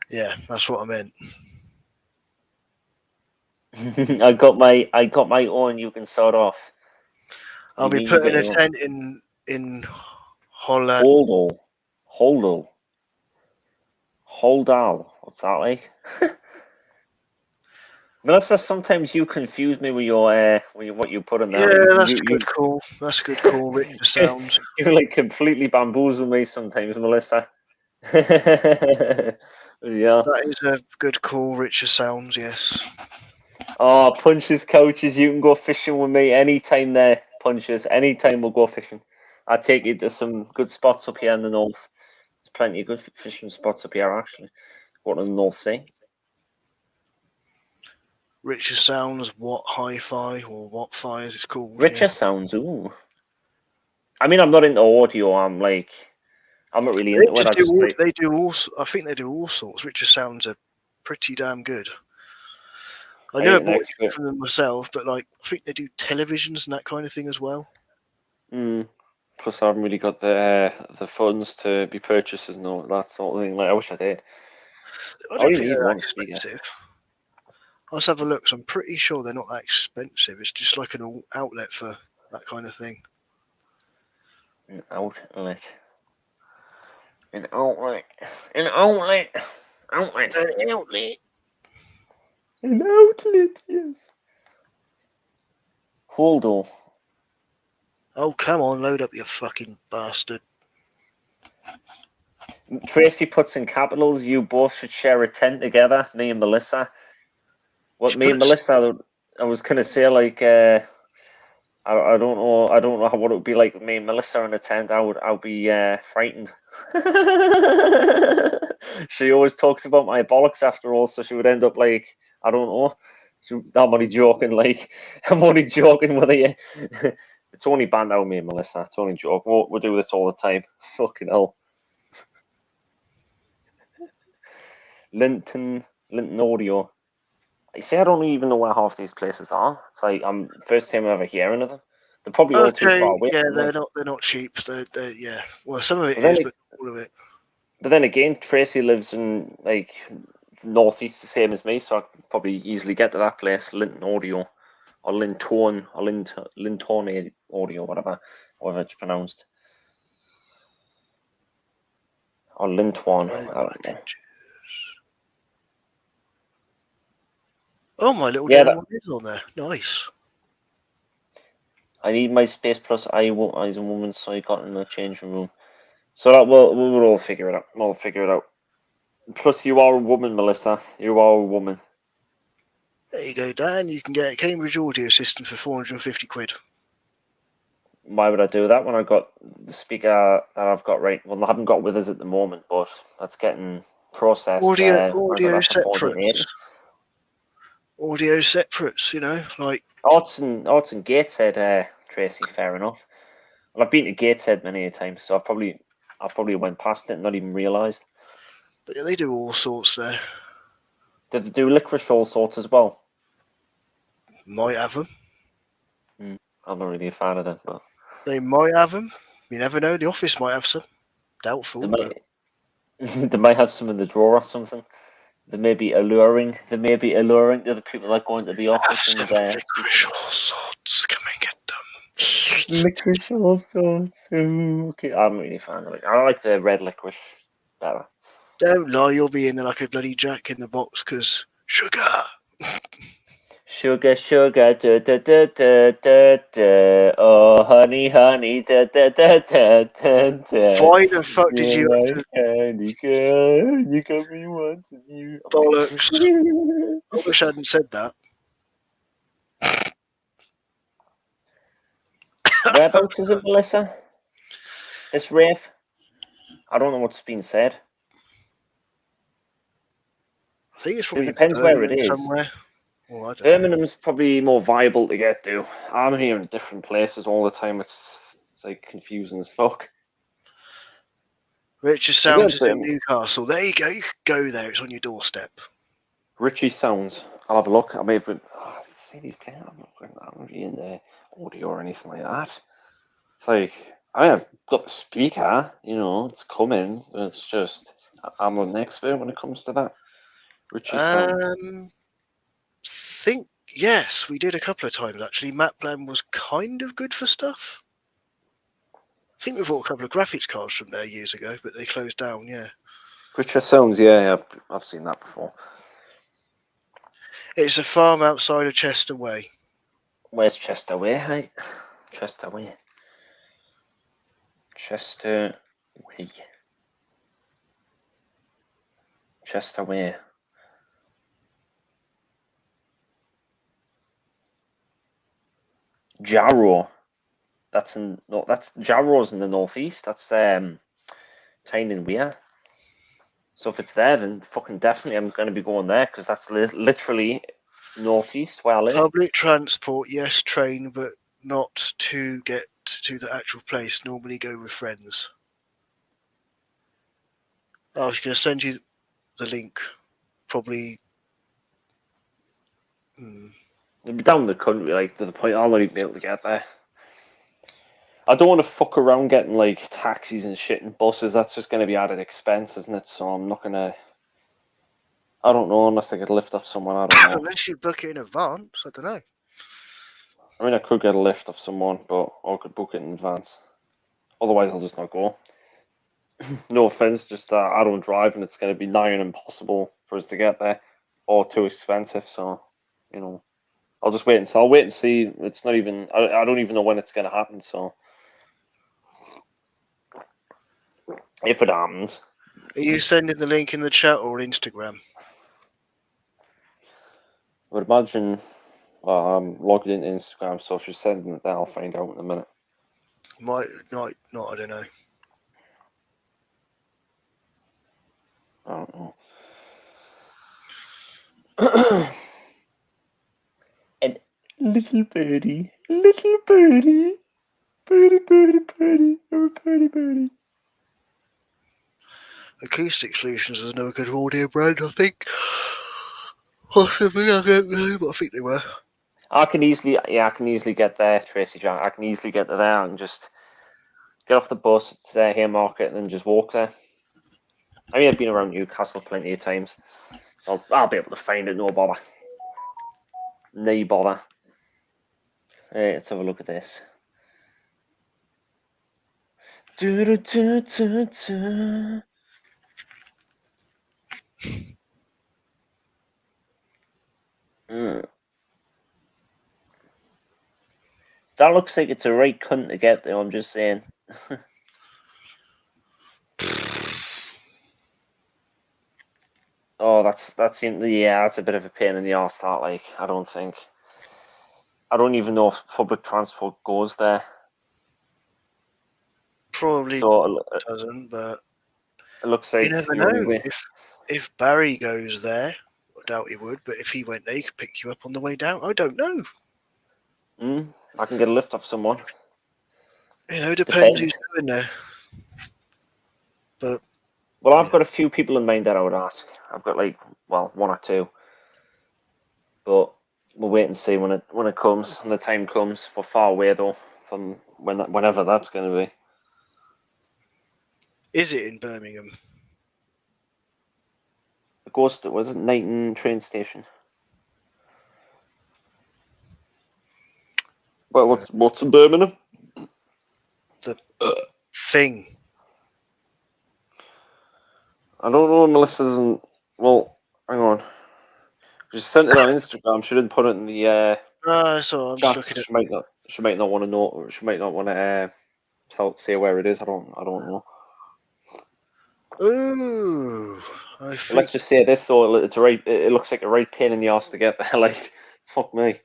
Yeah, that's what I meant. I got my own. You can start off. I'll be putting a tent in Holland. Holdal. What's that like? Melissa, sometimes you confuse me with your what you put in there. Yeah, that's a good call. That's a good call. Richer Sounds. You like completely bamboozle me sometimes, Melissa. Yeah, that is a good call. Richer Sounds. Yes. Oh, Punches Couches, you can go fishing with me anytime there, Punches. Anytime we'll go fishing. I'll take you to some good spots up here in the north. There's plenty of good fishing spots up here, actually. Going to the North Sea. Richer Sounds, what hi-fi or what fi as it's called. Richer Sounds, ooh. I mean, I'm not into audio. I'm not really into it. They do all sorts. I think they do all sorts. Richer Sounds are pretty damn good. I I never ain't an bought expert. anything from them myself, but like I think they do televisions and that kind of thing as well. Plus, I haven't really got the funds to be purchasing and all that sort of thing. Like, I wish I did. I I don't only think need they're that one speaker. expensive. Let's have a look. 'Cause I'm pretty sure they're not that expensive. It's just like an outlet for that kind of thing. An outlet. An outlet. An outlet. Outlet. An outlet. An outlet, yes. Hold on. Oh, come on, load up, you fucking bastard. Tracy puts in capitals, you both should share a tent together, me and Melissa. What She me and puts- Melissa, I was gonna say like I don't know what it would be like with me and Melissa in a tent. I'll be frightened. She always talks about my bollocks after all, so she would end up like I don't know. I'm only joking, like I'm only joking with you. It's only banter with me and Melissa. It's only joke. We'll do this all the time. Fucking hell. Linton Audio. You see, I don't even know where half these places are. It's like I'm first time ever hearing of them. They're probably all too Okay, far away. yeah, from me. they're not cheap. They're yeah. Well, some of it But then is, it- but not all of it. But then again, Tracy lives in like northeast, the same as me, so I could probably easily get to that place. Linton Audio, or Linton, or Linton Audio, whatever it's pronounced, or Linton. I don't know. Oh, my little Yeah, damn one is on there. Nice. I need my space plus eyes and woman, so I got in the changing room. So that we'll all figure it out. We'll figure it out. Plus, you are a woman, Melissa. You are a woman. There you go, Dan. You can get a Cambridge Audio System for 450 quid. Why would I do that when I got the speaker that I've got right? Well, I haven't got with us at the moment, but that's getting processed. Audio That's for 480. separates. Audio separates, you know, like Arts and Gateshead, Tracy. Fair enough. Well, I've been to Gateshead many a time, so I probably went past it and not even realised. but they do all sorts there. Did they do licorice all sorts as well? Might have them. I'm not really a fan of them, but They might have them. You never know. The office might have some. Doubtful, they but might they might have some in the drawer or something. They may be alluring. They may be alluring to the people that go into the have office some and licorice all sorts. Come and get them. licorice all sorts. Okay, I'm really a fan of it. I like the red licorice better. Don't lie, you'll be in there like a bloody Jack in the Box because sugar. Sugar, sugar, da da da da da da. Oh, honey, honey, da da da da da da. Why the fuck did you have to Candy girl, you got me wanting you. bollocks? I wish I hadn't said that. Whereabouts is it, Melissa? This rave? I don't know what's been said. I think it's probably depends where it Birmingham is. somewhere. Well, I don't know. Birmingham's probably more viable to get to. I'm hearing different places all the time. It's like confusing as fuck. Richard I'll Sounds is go to in Newcastle. There you go. You can go there. It's on your doorstep. Richie Sounds. I'll have a look. I may have been. See these playing. I'm not really in the audio or anything like that. It's like I've got the speaker. You know, it's coming. It's just I'm not an expert when it comes to that. Richie Sounds. Think yes, we did a couple of times actually. Maplan was kind of good for stuff. I think we bought a couple of graphics cards from there years ago, but they closed down. Yeah, Richie Sounds. Yeah, I've seen that before. it's a farm outside of Chester Way. Where's Chester Way? Hey, Chester Way. Chester Way. Chester Way. Jarrow. That's Jarrow's in the northeast. That's Tyne and Weir. So if it's there, then fucking definitely I'm going to be going there because that's literally northeast where I live. Public transport, yes, train, but not to get to the actual place. Normally go with friends. I was going to send you the link. probably. It'd be down the country, like to the point I'll not even be able to get there. I don't want to fuck around getting like taxis and shit and buses. That's just going to be added expense, isn't it? So I'm not gonna. I don't know unless I get a lift off someone. I don't know. Unless you book it in advance, I don't know. I mean, I could get a lift off someone, but I could book it in advance. Otherwise, I'll just not go. No offense, just I don't drive, and it's going to be nigh on impossible for us to get there, or too expensive. So, you know, I'll just wait and see. I'll wait and see. It's not even. I don't even know when it's going to happen. So, if it happens, Are you sending the link in the chat or Instagram? I would imagine I'm logged into Instagram, so she's sending it there. I'll find out in a minute. Might not. I don't know. I don't know. And little birdie, birdie, birdie. Acoustic Solutions is another good audio brand, I think. I don't know, but I think they were. I can easily get there, Tracy Jack. I can easily get to there and just get off the bus at the Haymarket and then just walk there. I mean, I've been around Newcastle plenty of times, so I'll be able to find it, no bother. No bother. Let's have a look at this. That looks like it's a right cunt to get there, I'm just saying. Oh, that's that's a bit of a pain in the arse, that, like, I don't even know if public transport goes there. Probably So doesn't, but it looks like you never the only know. way. If Barry goes there, I doubt he would, but if he went there, he could pick you up on the way down. I don't know. I can get a lift off someone. You know, depends who's going there. But well, I've got a few people in mind that I would ask. I've got one or two, but we'll wait and see when it comes, when the time comes. We're far away though from whenever that's going to be. is it in Birmingham? It goes to, was it Knighton train station? Well, what's in Birmingham? The thing. I don't know. Melissa doesn't. Well, hang on. She sent it on Instagram. She didn't put it in the So I'm chat. just looking at. She might not want to know. Or she might not want to say where it is. I don't know. Ooh, I think. Let's just say this though. It's a right. It looks like a right pain in the ass to get there. Like, fuck me.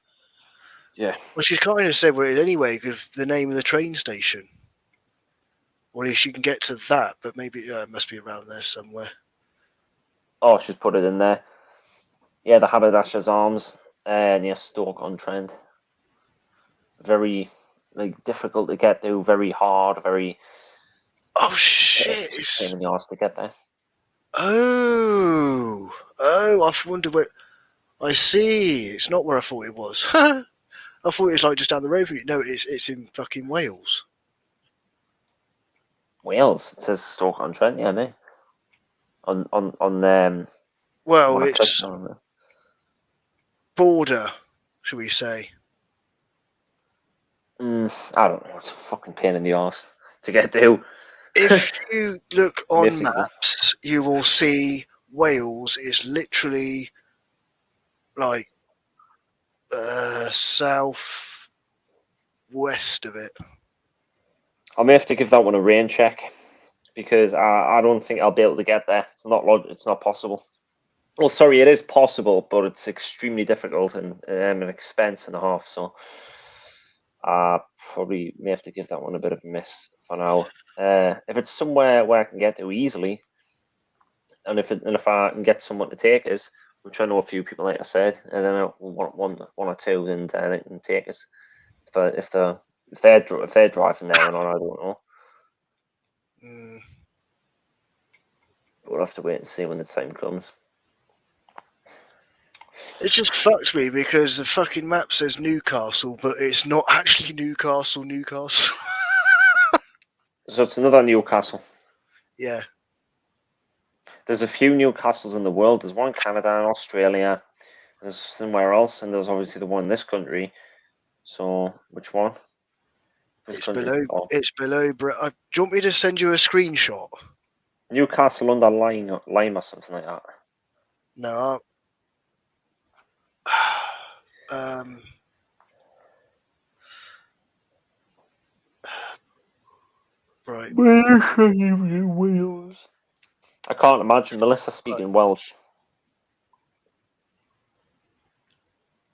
Yeah. Well, she's kind of said where it is anyway, because the name of the train station. Or if you can get to that, but maybe it must be around there somewhere. Oh, she's put it in there. Yeah, the Haberdasher's Arms near Stoke-on-Trent. Very difficult to get to. Very hard. Very. Oh shit! Pain in the ass to get there. Oh, I wonder where. I see. It's not where I thought it was. I thought it was like just down the road from you. No, it's in fucking Wales. Wales. It says Stoke-on-Trent. Yeah, mate. On Well, it's border, shall we say? I don't know. It's a fucking pain in the arse to get to. If you look on maps, you will see Wales is literally like south west of it. I may have to give that one a rain check because I don't think I'll be able to get there. It's not possible. Well, sorry, it is possible, but it's extremely difficult and an expense and a half. So I probably may have to give that one a bit of a miss for now. If it's somewhere where I can get to easily, and if I can get someone to take us, which I know a few people, like I said, and then one or two, and they can take us. If they're driving there or not, I don't know. But we'll have to wait and see when the time comes. It just fucks me because the fucking map says Newcastle, but it's not actually Newcastle. So it's another Newcastle. Yeah. There's a few Newcastles in the world. There's one in Canada and Australia. There's somewhere else, and there's obviously the one in this country. So which one? This It's country. below. Oh. It's below. Do you want me to send you a screenshot? Newcastle under Lime or something like that. No. Um. Right. Wales. I can't imagine Melissa speaking Welsh.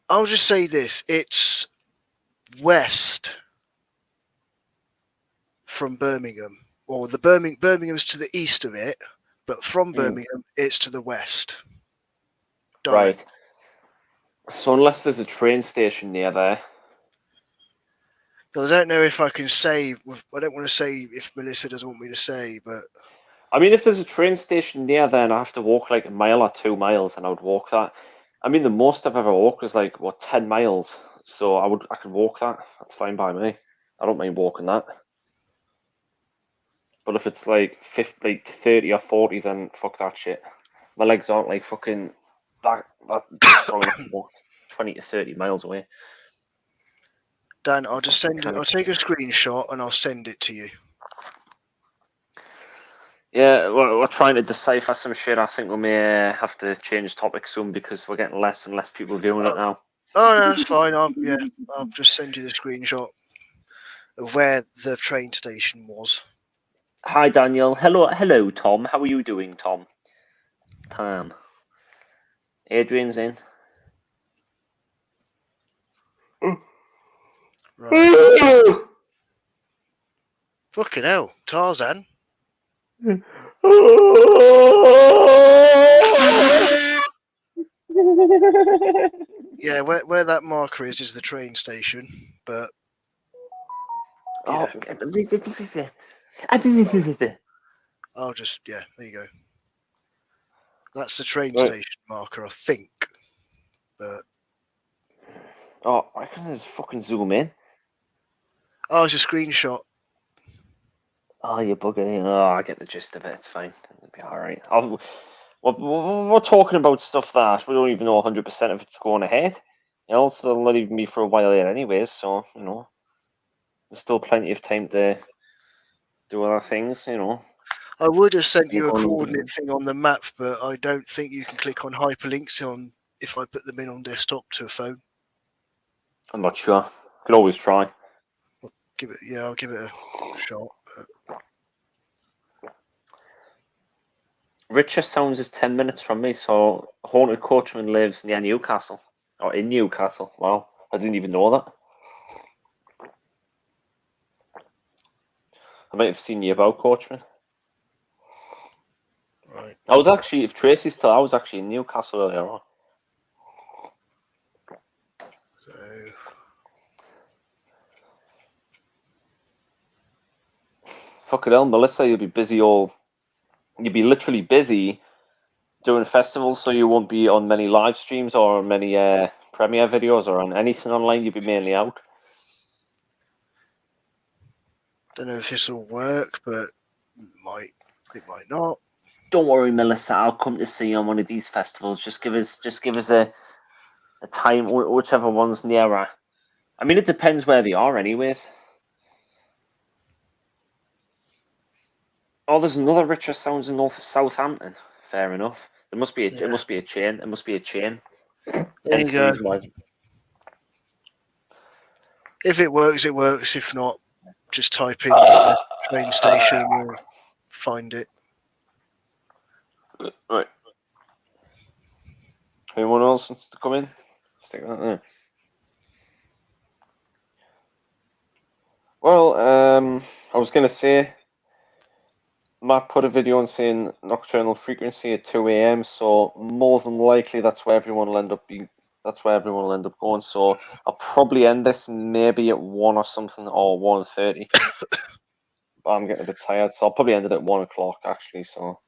I'll just say this: it's west from Birmingham, or the Birmingham's to the east of it, but from Birmingham, it's to the west. Direct. Right. So unless there's a train station near there. Because I don't know if I can say. I don't want to say if Melissa doesn't want me to say, but I mean, if there's a train station near there and I have to walk like a mile or 2 miles, and I would walk that. I mean, the most I've ever walked was like 10 miles. So I could walk that. That's fine by me. I don't mind walking that. But if it's like 30 or 40, then fuck that shit. My legs aren't like fucking that strong enough to walk 20 to 30 miles away. Dan, I'll just send it. I'll take a screenshot and I'll send it to you. Yeah, we're trying to decipher some shit. I think we may have to change topic soon because we're getting less and less people viewing it now. Oh no, that's fine. I'll just send you the screenshot of where the train station was. Hi Daniel. Hello Tom. How are you doing, Tom? Tom. Adrian's in. Right. Fucking hell, Tarzan. Yeah, where that marker is the train station, but yeah. I'll just there you go. That's the train station marker, I think. But I can just fucking zoom in. oh, it's a screenshot. Oh, you bugger! Oh, I get the gist of it. It's fine. It'll be all right. We're talking about stuff that we don't even know 100% if it's going ahead. So it'll not even be for a while yet, anyways. So there's still plenty of time to do other things. I would have sent you a coordinate thing on the map, but I don't think you can click on hyperlinks on if I put them in on desktop to a phone. I'm not sure. Could always try. I'll give it a shot. But... Richer Sounds is 10 minutes from me, so Haunted Coachman lives near Newcastle. Or in Newcastle. Wow, I didn't even know that. I might have seen you about Coachman. Right. I was actually, if Tracy's still, I was actually in Newcastle earlier on. So... Fucking hell, Melissa, you'll be literally busy doing festivals, so you won't be on many live streams or many premiere videos or on anything online. You'll be mainly out. Don't know if this will work, but it might not. Don't worry, Melissa. I'll come to see you on one of these festivals. Just give us a time, whichever one's nearer. I mean, it depends where they are, anyways. Oh, there's another Richer Sounds in north of Southampton. Fair enough. It must be It must be a chain. It must be a chain. There you go. If it works, it works. If not, just type in the train station and you'll find it. Right. Anyone else wants to come in? Stick that there. Well, I was going to say, Matt put a video on saying nocturnal frequency at 2 a.m. So more than likely, that's where everyone will end up being. That's where everyone will end up going. So I'll probably end this maybe at 1 or something, or 1:30. But I'm getting a bit tired, so I'll probably end it at 1 o'clock actually. So,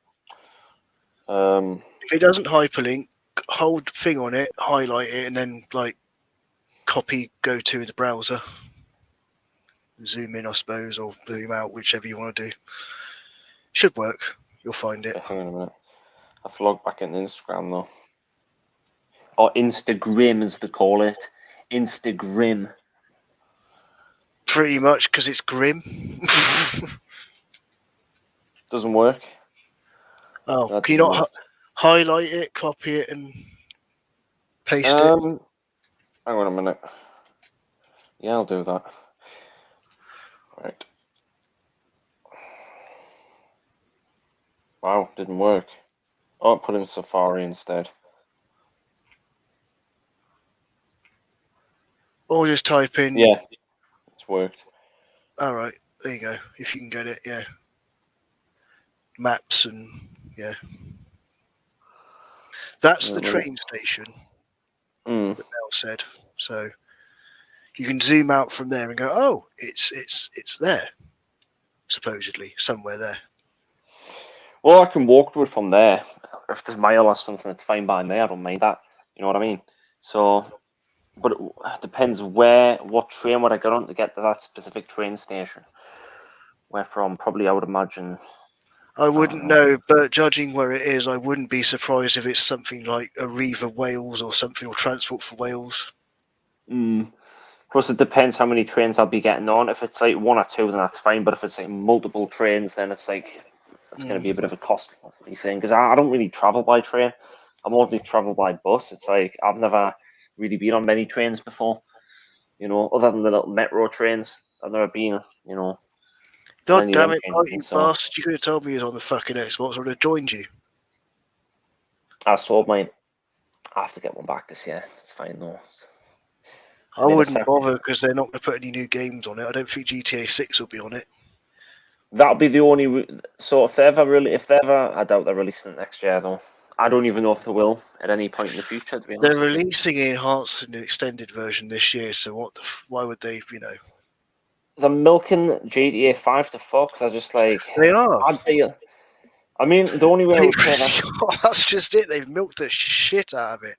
if it doesn't hyperlink, hold thing on it, highlight it, and then like copy, go to the browser, zoom in, I suppose, or zoom out, whichever you want to do. Should work. You'll find it. Hang on a minute. I have to log back into Instagram though. Or Instagram, as they call it. Instagram. Pretty much because it's grim. Doesn't work. Oh, That can you doesn't not work. highlight it, copy it, and paste it? Hang on a minute. Yeah, I'll do that. Right. Wow, didn't work. Oh, put in Safari instead. Or just type in. Yeah, it's worked. All right, there you go. If you can get it, yeah. Maps and yeah. That's the train station. Mm. That Mel said. So you can zoom out from there and go, oh, it's there, supposedly somewhere there. Well, I can walk to it from there. If there's a mile or something, it's fine by me. I don't mind that. You know what I mean? So, but it depends what train would I get on to get to that specific train station. Where from? Probably, I would imagine. I wouldn't know, but judging where it is, I wouldn't be surprised if it's something like Arriva Wales or something, or Transport for Wales. Plus, it depends how many trains I'll be getting on. If it's like one or two, then that's fine. But if it's like multiple trains, then it's going to be a bit of a costly thing. Because I don't really travel by train. I mostly travel by bus. It's like I've never really been on many trains before. You know, other than the little metro trains, I've never been. You know. God damn it, trains, you bastard! You could have told me you was on the fucking Xbox. I would have joined you. I sold mine. I have to get one back this year. It's fine though. I wouldn't bother because they're not going to put any new games on it. I don't think GTA 6 will be on it. That'll be the only. So if they ever, I doubt they're releasing it next year though. I don't even know if they will at any point in the future. To be honest, they're releasing an enhanced and extended version this year. So why would they? You know, they're milking GTA 5 to fuck. They're just like they are. Bad deal. I mean, the only way I would say that. That's just it. They've milked the shit out of it.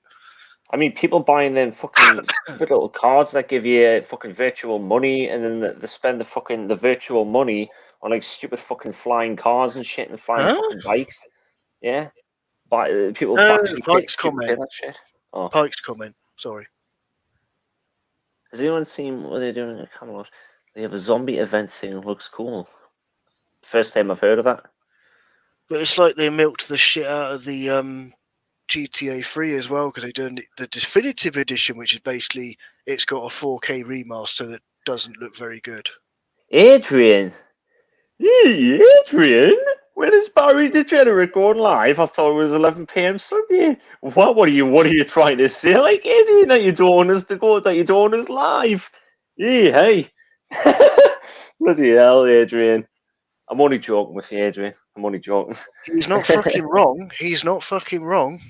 I mean, people buying them fucking stupid little cards that give you fucking virtual money, and then they spend the virtual money on like stupid fucking flying cars and shit and flying fucking bikes. Yeah, but people actually pay that shit. Oh. Pike's comment. Sorry. Has anyone seen what they're doing at Camelot? They have a zombie event thing. It looks cool. First time I've heard of that. But it's like they milked the shit out of the GTA 3 as well, because they're doing the definitive edition, which is basically it's got a 4K remaster that doesn't look very good. Adrian, when is Barry Degenerate going live? I thought it was 11 p.m. Sunday. What are you trying to say? Like, Adrian, that you don't want us to go, that you don't want us live? Yeah, hey. Bloody hell, Adrian. I'm only joking with you, Adrian. I'm only joking. He's not fucking wrong. He's not fucking wrong.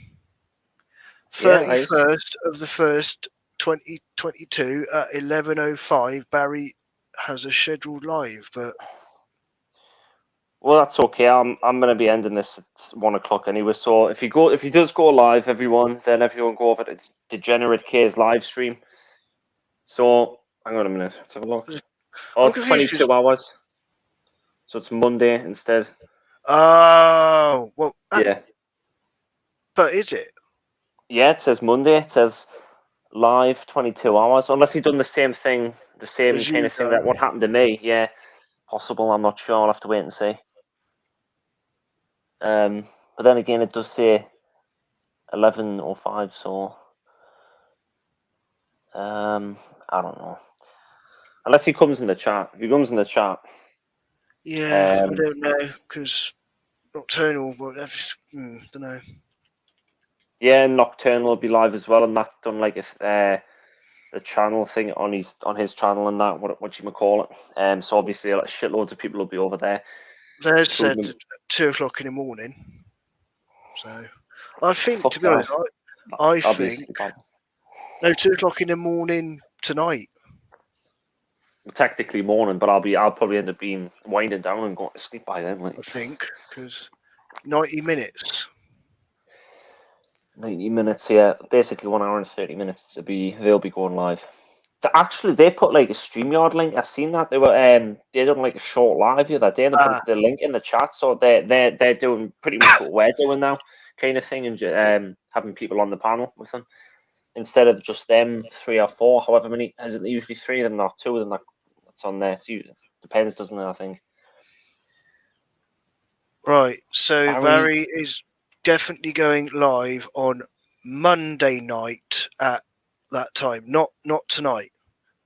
31st of the 1st, 2022 at 11:05, Barry has a scheduled live, but well, that's okay. I'm gonna be ending this at 1 o'clock anyway. So if he does go live, everyone go over to Degenerate K's live stream. So hang on a minute, let's have a look. Oh, 22 hours. So it's Monday instead. Oh, well, yeah. But is it? Yeah, it says Monday. It says live 22 hours. Unless he's done the same thing, the same kind of thing that what happened to me. Yeah, possible. I'm not sure. I'll have to wait and see. But then again, it does say 11:05. So I don't know. Unless he comes in the chat. If he comes in the chat. Yeah, I don't know, because Nocturnal, but don't know. Yeah, Nocturnal will be live as well, and Matt done like the channel thing on his channel and that, what you might call it. So obviously, like, shitloads of people will be over there. They said 2 o'clock in the morning. So I think, to be honest, I think 2 o'clock in the morning tonight. Technically morning, but I'll probably end up being winding down and going to sleep by then. Like, I think, because 90 minutes. 90 minutes, yeah. Basically 1 hour and 30 minutes they'll be going live. They put like a StreamYard link. I seen that. They done like a short live the other day and they put the link in the chat. So they're doing pretty much what we're doing now, kind of thing, and having people on the panel with them. Instead of just them 3 or 4, however many, is it usually 3 of them or 2 of them that's on there? It depends, doesn't it, I think. Right, so Barry is definitely going live on Monday night at that time. Not tonight,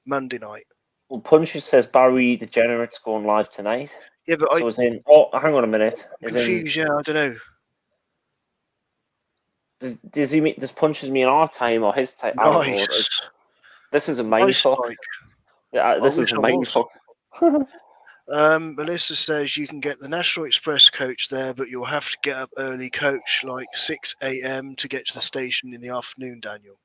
Monday night. Well, Punches says Barry Degenerate's going live tonight. Yeah, but So hang on a minute. I'm confused, yeah, I don't know. Does Punches mean our time or his time? Nice. This is a mindfuck. Yeah, this is a mindfuck. Melissa says you can get the National Express coach there, but you'll have to get up early, coach, like 6 a.m. to get to the station in the afternoon, Daniel.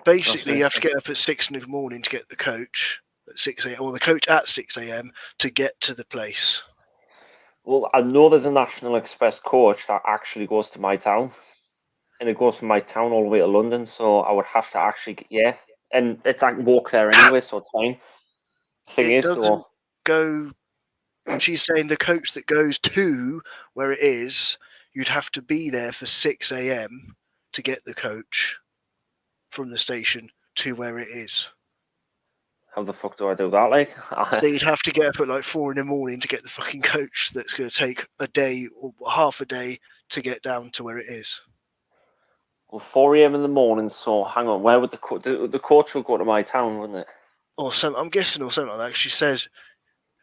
Basically, you have to get up at 6 in the morning to get the coach at 6 a.m. or the coach at 6 a.m. to get to the place. Well, I know there's a National Express coach that actually goes to my town, and it goes from my town all the way to London, so I would have to actually, and it's I can walk there anyway, so it's fine. She's saying the coach that goes to where it is, you'd have to be there for 6 a.m. to get the coach from the station to where it is. How the fuck do I do that? Like, so you'd have to get up at like 4 in the morning to get the fucking coach. That's going to take a day or half a day to get down to where it is. Well, 4 a.m. in the morning. So hang on, where would the coach will go to my town, wouldn't it? Or some, I'm guessing, or something like that. She says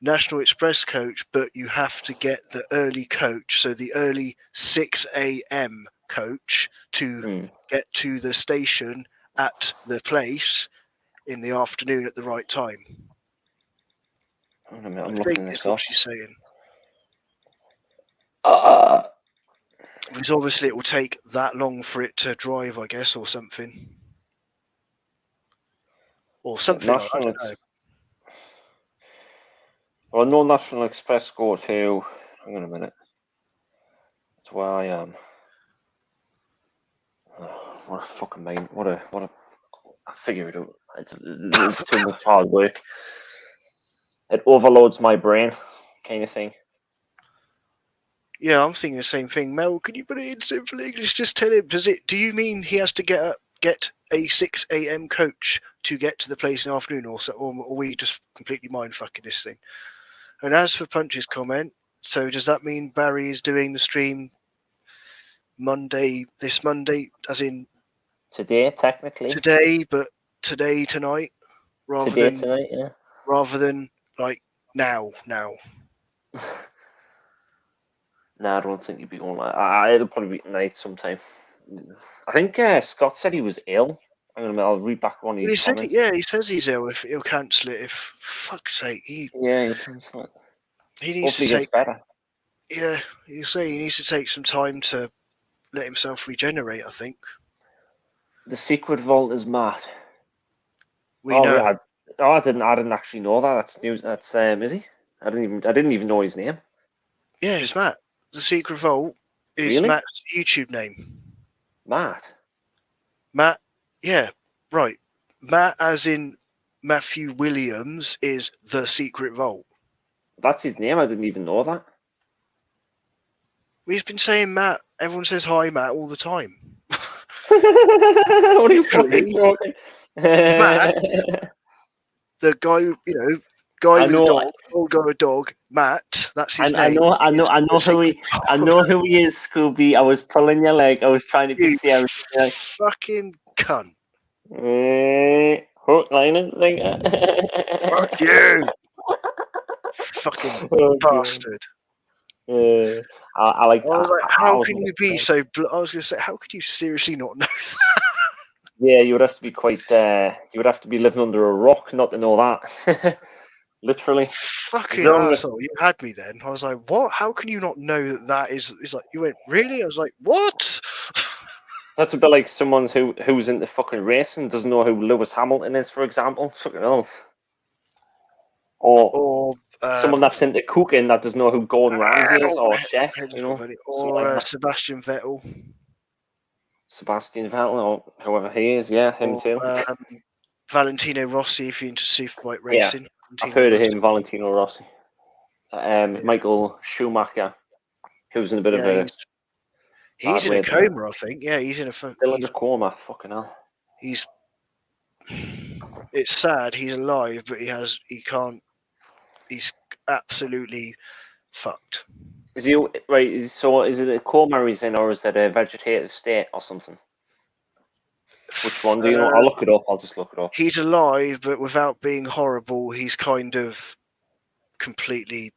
National Express coach, but you have to get the early coach, so the early 6 a.m. coach to get to the station at the place in the afternoon at the right time. I'm looking this up. What she's saying. Because obviously it will take that long for it to drive, I guess, or something. Or something like that, I don't know. Well, no National Express go to. Hang on a minute. That's where I am. What a fucking mind! What a! I figure it out. It's too much hard work. It overloads my brain, kind of thing. Yeah, I'm thinking the same thing. Mel, can you put it in simple English? Just tell him. Do you mean he has to get a 6 a.m. coach to get to the place in the afternoon, or are we just completely mind fucking this thing? And as for Punch's comment, so does that mean Barry is doing the stream this Monday, as in today, technically? Today, but tonight, rather than like now. No, I don't think he'd be going like. It'll probably be tonight sometime. I think Scott said he was ill. I'll read back one of his comments. He says he's ill. If he'll cancel it, if fuck's sake, he'll cancel it. He needs Hopefully to take better. Yeah, you say he needs to take some time to let himself regenerate. I think the secret vault is Matt. We know. I didn't actually know that. That's news. That's is he? I didn't even know his name. Yeah, it's Matt. The secret vault is really? Matt's YouTube name. Matt. Yeah, right. Matt, as in Matthew Williams, is the secret vault. That's his name. I didn't even know that. We've been saying Matt. Everyone says hi, Matt, all the time. What are you fucking talking? Matt, the guy, guy with a dog, old guy with a dog, Matt. That's his name. I know who he is, Scooby. I was pulling your leg. I was trying to be serious. Fucking cunt. Hook, line, and sinker. Fuck you. Fucking bastard. I like that. How can you be so? I was going to say, how could you seriously not know that? Yeah, you would have to be quite. You would have to be living under a rock not to know that. Literally. Fucking asshole! You had me then. I was like, what? How can you not know that is? It's like you went, really? I was like, what? That's a bit like someone who's into fucking racing doesn't know who Lewis Hamilton is, for example. Fucking hell. Or Someone that's into cooking that doesn't know who Gordon Ramsay is or chef, Depends you know, what it- something or like that. Sebastian Vettel, Sebastian Vettel or whoever he is, yeah, him or too. Valentino Rossi if you're into superbike Yeah, racing. I've Valentino heard of Rossi. him, Valentino Rossi. Michael Schumacher, who's in a bit of Yeah, a he's bad in way a at the minute. coma, I think. Yeah, he's in a. Still in a coma, fucking hell. He's. It's sad. He's alive, but he can't. He's absolutely fucked. Is he right? So is it a coma he's in, or is it a vegetative state or something? Which one do you know? I'll look it up. I'll just look it up. He's alive, but without being horrible, he's kind of completely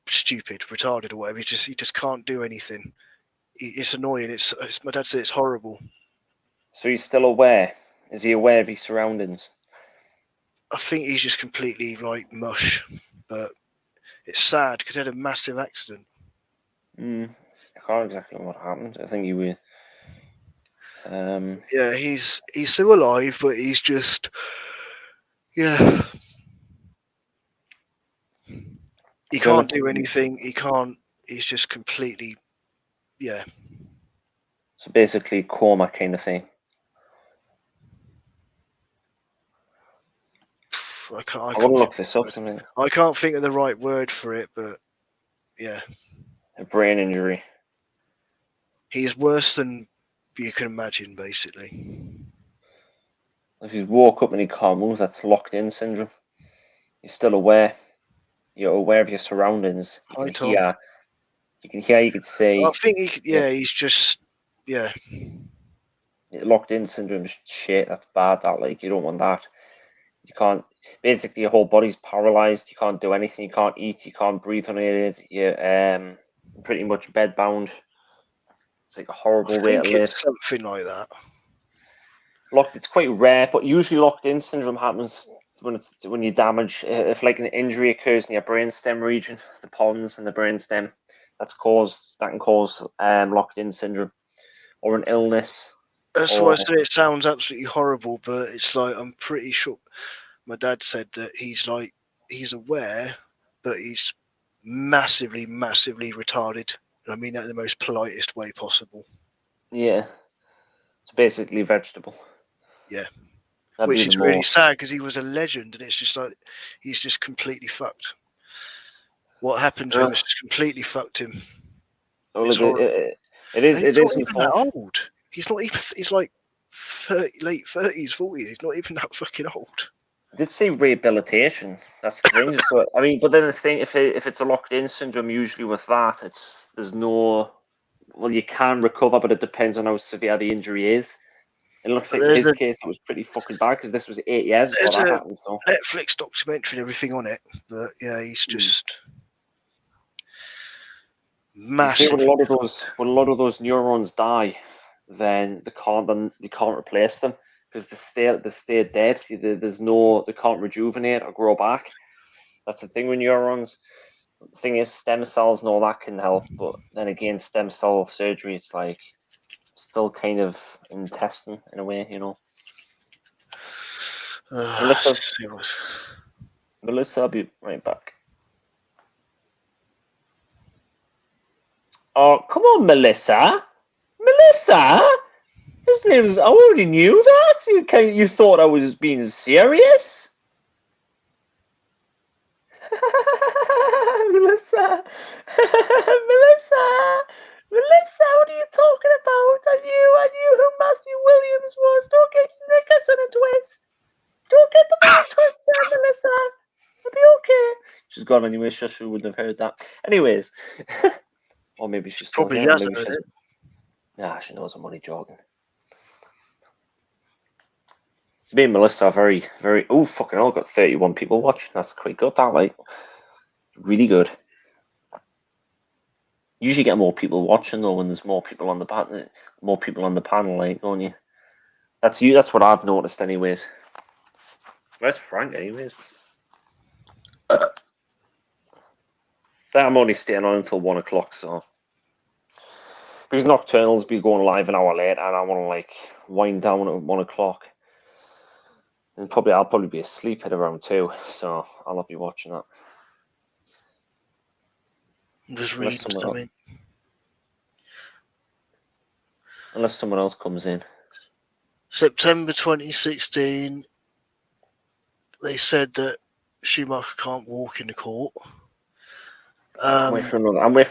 stupid, retarded, or whatever. He just can't do anything. It's annoying. It's my dad said it's horrible. So he's still aware. Is he aware of his surroundings? I think he's just completely like mush, but it's sad because he had a massive accident. I can't exactly know what happened. I think he was. Yeah, he's still alive, but he's just yeah. He can't do anything. He can't. He's just completely yeah. So basically, coma kind of thing. I I want to look this up. Something. I can't think of the right word for it, but yeah, A brain injury. he's worse than you can imagine, basically. If he's woke up and he can't move, that's locked-in syndrome. He's still aware. You're aware of your surroundings. You can hear. You can hear. You can see. I think he. Yeah, he's just. Yeah. Locked-in syndrome is shit. That's bad. That like you don't want that. You can't. Basically, your whole body's paralyzed. You can't do anything. You can't eat. You can't breathe unaided. You're pretty much bedbound. It's like a horrible way to live. Something like that. It's quite rare, but usually locked-in syndrome happens when you damage. If like an injury occurs in your brainstem region, the pons and the brainstem, that can cause locked-in syndrome, or an illness. That's why I said it sounds absolutely horrible, but it's like I'm pretty sure. My dad said that he's aware, but he's massively, massively retarded. And I mean that in the most politest way possible. Yeah, it's basically vegetable. Yeah, which is really sad because he was a legend, and it's just like he's just completely fucked. What happened to him has just completely fucked him. Well, it is. It is even that old. He's not even. He's like 30, late 30s, 40s. He's not even that fucking old. I did say rehabilitation. That's the thing. So, I mean, but then the thing, if it's a locked-in syndrome, usually with that, there's no. Well, you can recover, but it depends on how severe the injury is. It looks like in his case, it was pretty fucking bad because this was 8 years ago that happened. So Netflix documentary and everything on it, but yeah, he's just massive. See, when a lot of those neurons die, then they can't replace them because they stay dead. They can't rejuvenate or grow back. That's the thing with neurons. The thing is, stem cells and all that can help, but then again, stem cell surgery, it's like still kind of in testing in a way, you know. Melissa, I'll be right back. Oh, come on, Melissa! Melissa! His name's. I already knew that. You thought I was being serious? Melissa! Melissa! Melissa, what are you talking about? I knew who Matthew Williams was. Don't get your knickers in a twist. Don't get the ball twisted, Melissa. It'll be okay. She's gone anyway, so she wouldn't have heard that. Anyways. Or maybe she's still probably here. hasn't heard it. Nah, she knows I'm only joking. Me and Melissa are very, very. Oh, fucking hell, got 31 people watching. That's quite good, that, like. Really good. Usually get more people watching, though, when there's more people on the panel, like, don't you? That's what I've noticed, anyways. Where's Frank, anyways? I'm only staying on until 1 o'clock, so. Because Nocturnal's be going live an hour later, and I want to, like, wind down at 1 o'clock. And I'll probably be asleep at around 2, so I'll not be watching that. I'm just Unless reading someone something. Unless someone else comes in. September 2016, they said that Schumacher can't walk in the court. I'm waiting for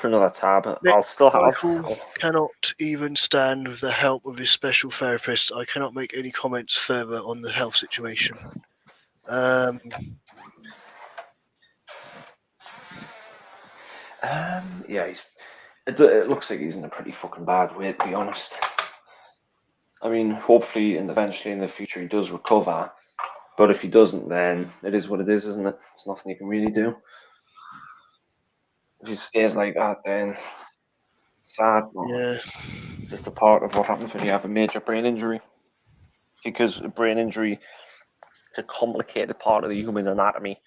another tab. Michael cannot even stand with the help of his special therapist. I cannot make any comments further on the health situation. Yeah, it looks like he's in a pretty fucking bad way, to be honest. I mean, hopefully and eventually in the future he does recover. But if he doesn't, then it is what it is, isn't it? There's nothing you can really do. If he stays like that, then sad. Yeah. Just a part of what happens when you have a major brain injury. Because a brain injury is a complicated part of the human anatomy.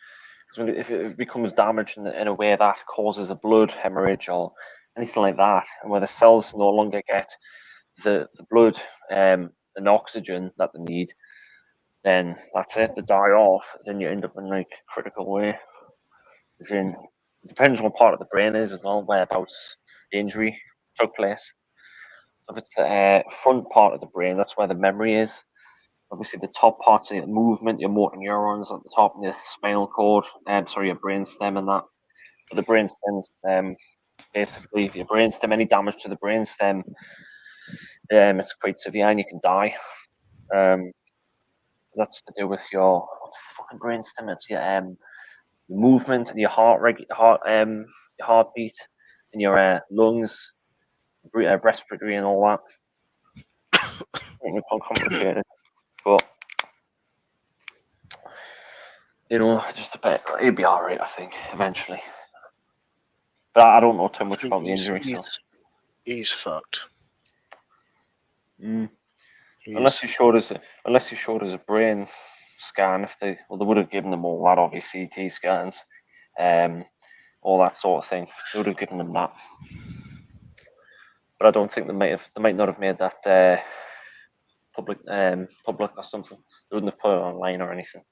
Because if it becomes damaged in a way that causes a blood hemorrhage or anything like that, and where the cells no longer get the blood and oxygen that they need, then that's it. They die off. Then you end up in like critical way. It depends on what part of the brain is as well, whereabouts the injury took place. So if it's the front part of the brain, that's where the memory is. Obviously, the top parts of your movement, your motor neurons at the top, and your spinal cord, your brain stem and that. But the brain stem's basically, if your brain stem, any damage to the brain stem, it's quite severe and you can die. That's to do with your what's the fucking brain stem? It's your movement and your your heartbeat and your lungs, respiratory and all that. It's complicated, but just a bit. He'll be all right, I think, eventually. But I don't know too much about the injury. He's fucked. Unless you showed us a brain scan, they would have given them all that, obviously CT scans, all that sort of thing. They would have given them that. But I don't think they might not have made that public or something. They wouldn't have put it online or anything.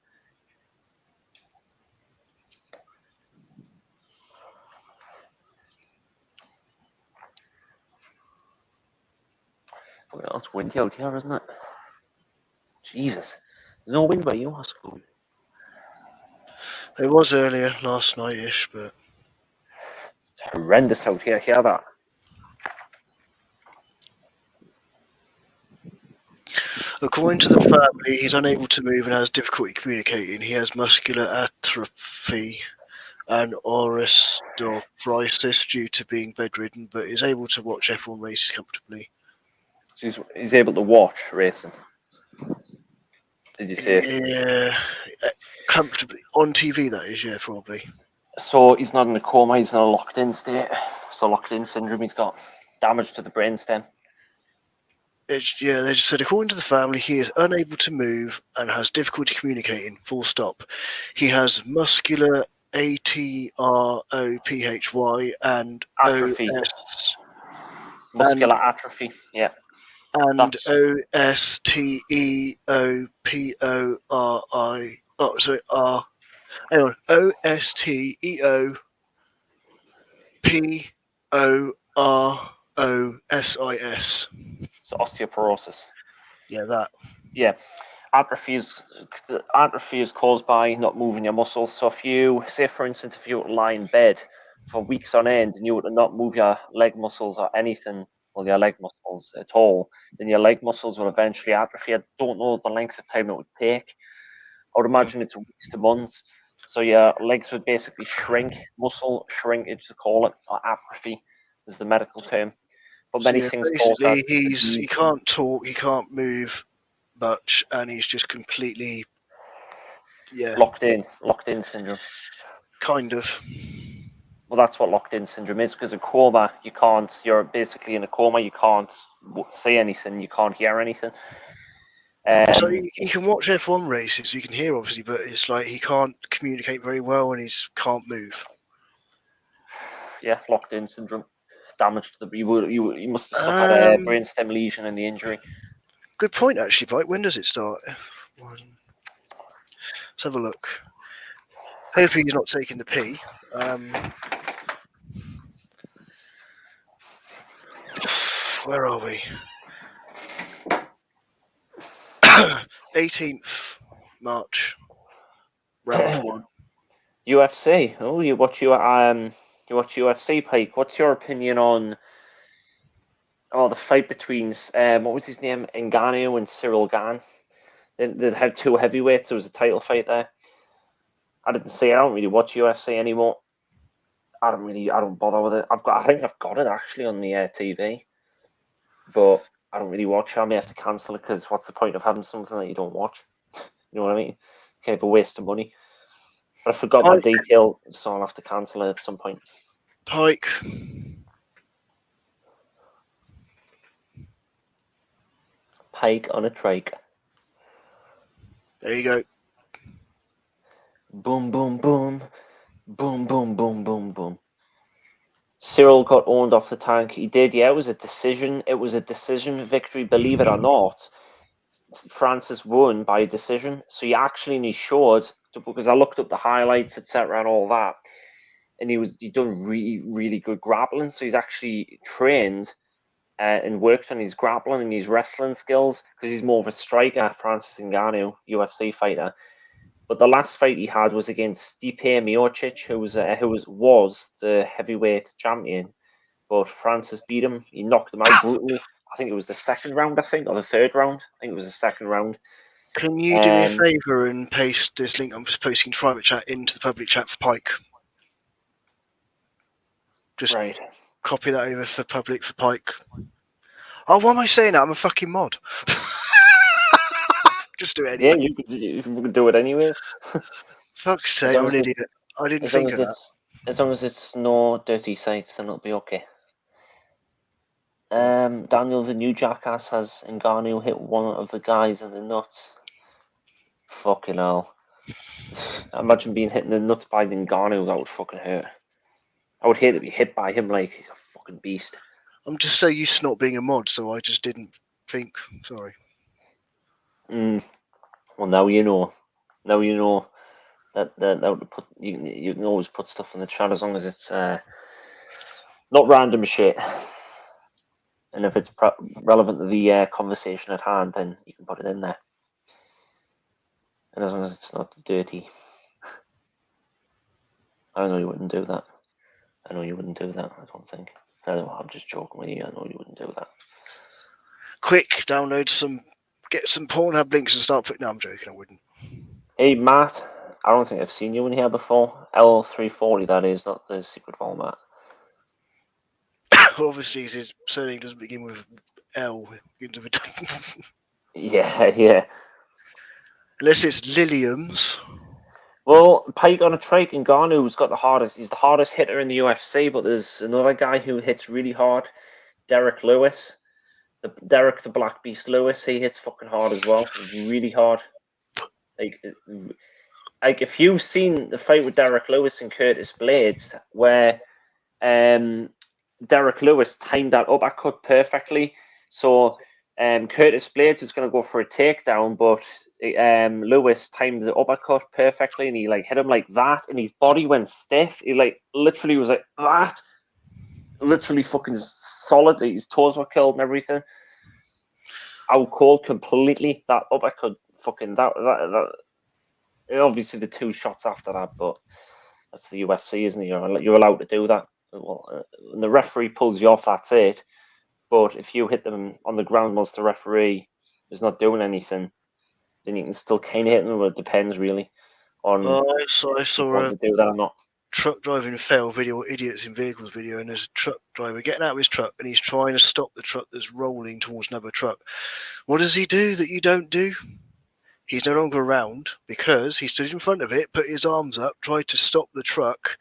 Well, it's windy out here, isn't it? Jesus, there's no wind where you are, school. It was earlier last night-ish, but it's horrendous out here. Hear that? According to the family, he's unable to move and has difficulty communicating. He has muscular atrophy and osteoarthritis due to being bedridden, but is able to watch F1 races comfortably. So he's able to watch racing. Did you say? Yeah, comfortably on TV. That is, yeah, probably. So he's not in a coma. He's in a locked-in state. So locked-in syndrome. He's got damage to the brainstem. They just said, according to the family, he is unable to move and has difficulty communicating. Full stop. He has muscular atrophy and atrophy. Muscular atrophy. Yeah. And OSTEOPORI. Oh, sorry. Hang on. OSTEOPOROSIS. So osteoporosis. Yeah, that. Yeah. Atrophy is caused by not moving your muscles. So if you, say for instance, if you were to lie in bed for weeks on end and you were to not move your leg muscles or anything, well, your leg muscles at all, then your leg muscles will eventually atrophy. I don't know the length of time it would take. I would imagine it's weeks to months. So your legs would basically shrink, muscle shrinkage to call it, or atrophy is the medical term. But many things cause that. He can't talk, he can't move much, and he's just completely locked in syndrome. Kind of. Well, that's what locked-in syndrome is, because a coma, you're basically in a coma, you can't say anything, you can't hear anything. So he can watch F1 races, you can hear obviously, but it's like he can't communicate very well and he can't move. Yeah, locked-in syndrome. Damage to the... You must have suffered a brainstem lesion in the injury. Good point, actually, Mike. When does it start? Let's have a look. Hoping he's not taking the P. Where are we? 18th March, round 1. UFC. Oh, you watch UFC, Pike. What's your opinion on the fight between what was his name, Ngannou and Cyril Gane? They had two heavyweights. There was a title fight there. I didn't see it. I don't really watch UFC anymore. I don't bother with it. I think I've got it actually on the TV, but I don't really watch it. I may have to cancel it because what's the point of having something that you don't watch? You know what I mean? Kind of a waste of money. But I forgot my detail, so I'll have to cancel it at some point. Pike. Pike on a trike. There you go. Boom, boom, boom. Boom, boom, boom, boom, boom. Cyril got owned off the tank. He did, yeah. It was a decision. It was a decision victory, believe it or not. Francis won by a decision. So he actually showed, because I looked up the highlights, etc., and all that, and he done really, really good grappling. So he's actually trained and worked on his grappling and his wrestling skills because he's more of a striker, Francis Ngannou, UFC fighter. But the last fight he had was against Stipe Miocic, who was the heavyweight champion. But Francis beat him. He knocked him out brutally. I think it was the second round, or the third round. I think it was the second round. Can you do me a favour and paste this link I'm just posting to private chat into the public chat for Pike? Just right. Copy that over for public for Pike. Oh, why am I saying that? I'm a fucking mod. Just do it anyway. Yeah, you can do it anyways. Fuck's sake, I'm an idiot. I didn't think of that. As long as it's no dirty sites, then it'll be okay. Daniel, the new jackass, has Ngannou hit one of the guys in the nuts. Fucking hell. Imagine being hit in the nuts by Ngannou. That would fucking hurt. I would hate to be hit by him like he's a fucking beast. I'm just so used to not being a mod, so I just didn't think. Sorry. Well, now you know. Now you know that would put you can always put stuff in the chat as long as it's not random shit. And if it's relevant to the conversation at hand, then you can put it in there. And as long as it's not dirty. I know you wouldn't do that. I don't think. I know, I'm just joking with you. I know you wouldn't do that. Quick, get some Pornhub links and start putting... No, I'm joking, I wouldn't. Hey, Matt. I don't think I've seen you in here before. L340, that is, not the secret vault, Matt. Obviously, his surname doesn't begin with L. Yeah. Unless it's Liliums. Well, Pike on a trike, Ngannou's got the hardest. He's the hardest hitter in the UFC, but there's another guy who hits really hard, Derek Lewis. Derek the Black Beast Lewis, he hits fucking hard as well. He's really hard. Like if you've seen the fight with Derek Lewis and Curtis Blades, where Derek Lewis timed that uppercut perfectly. So Curtis Blades is going to go for a takedown, but Lewis timed the uppercut perfectly, and he hit him like that, and his body went stiff. He literally was like that, literally fucking solid. His toes were curled and everything. Out cold completely. That uppercut, fucking that. Obviously, the two shots after that, but that's the UFC, isn't it? You're allowed to do that. Well, when the referee pulls you off, that's it. But if you hit them on the ground whilst the referee is not doing anything, then you can still kind of hit them. But it depends really on. I saw a do that or not. Truck driving fail video, idiots in vehicles video, and there's a truck driver getting out of his truck and he's trying to stop the truck that's rolling towards another truck. What does he do that you don't do? He's no longer around because he stood in front of it, put his arms up, tried to stop the truck,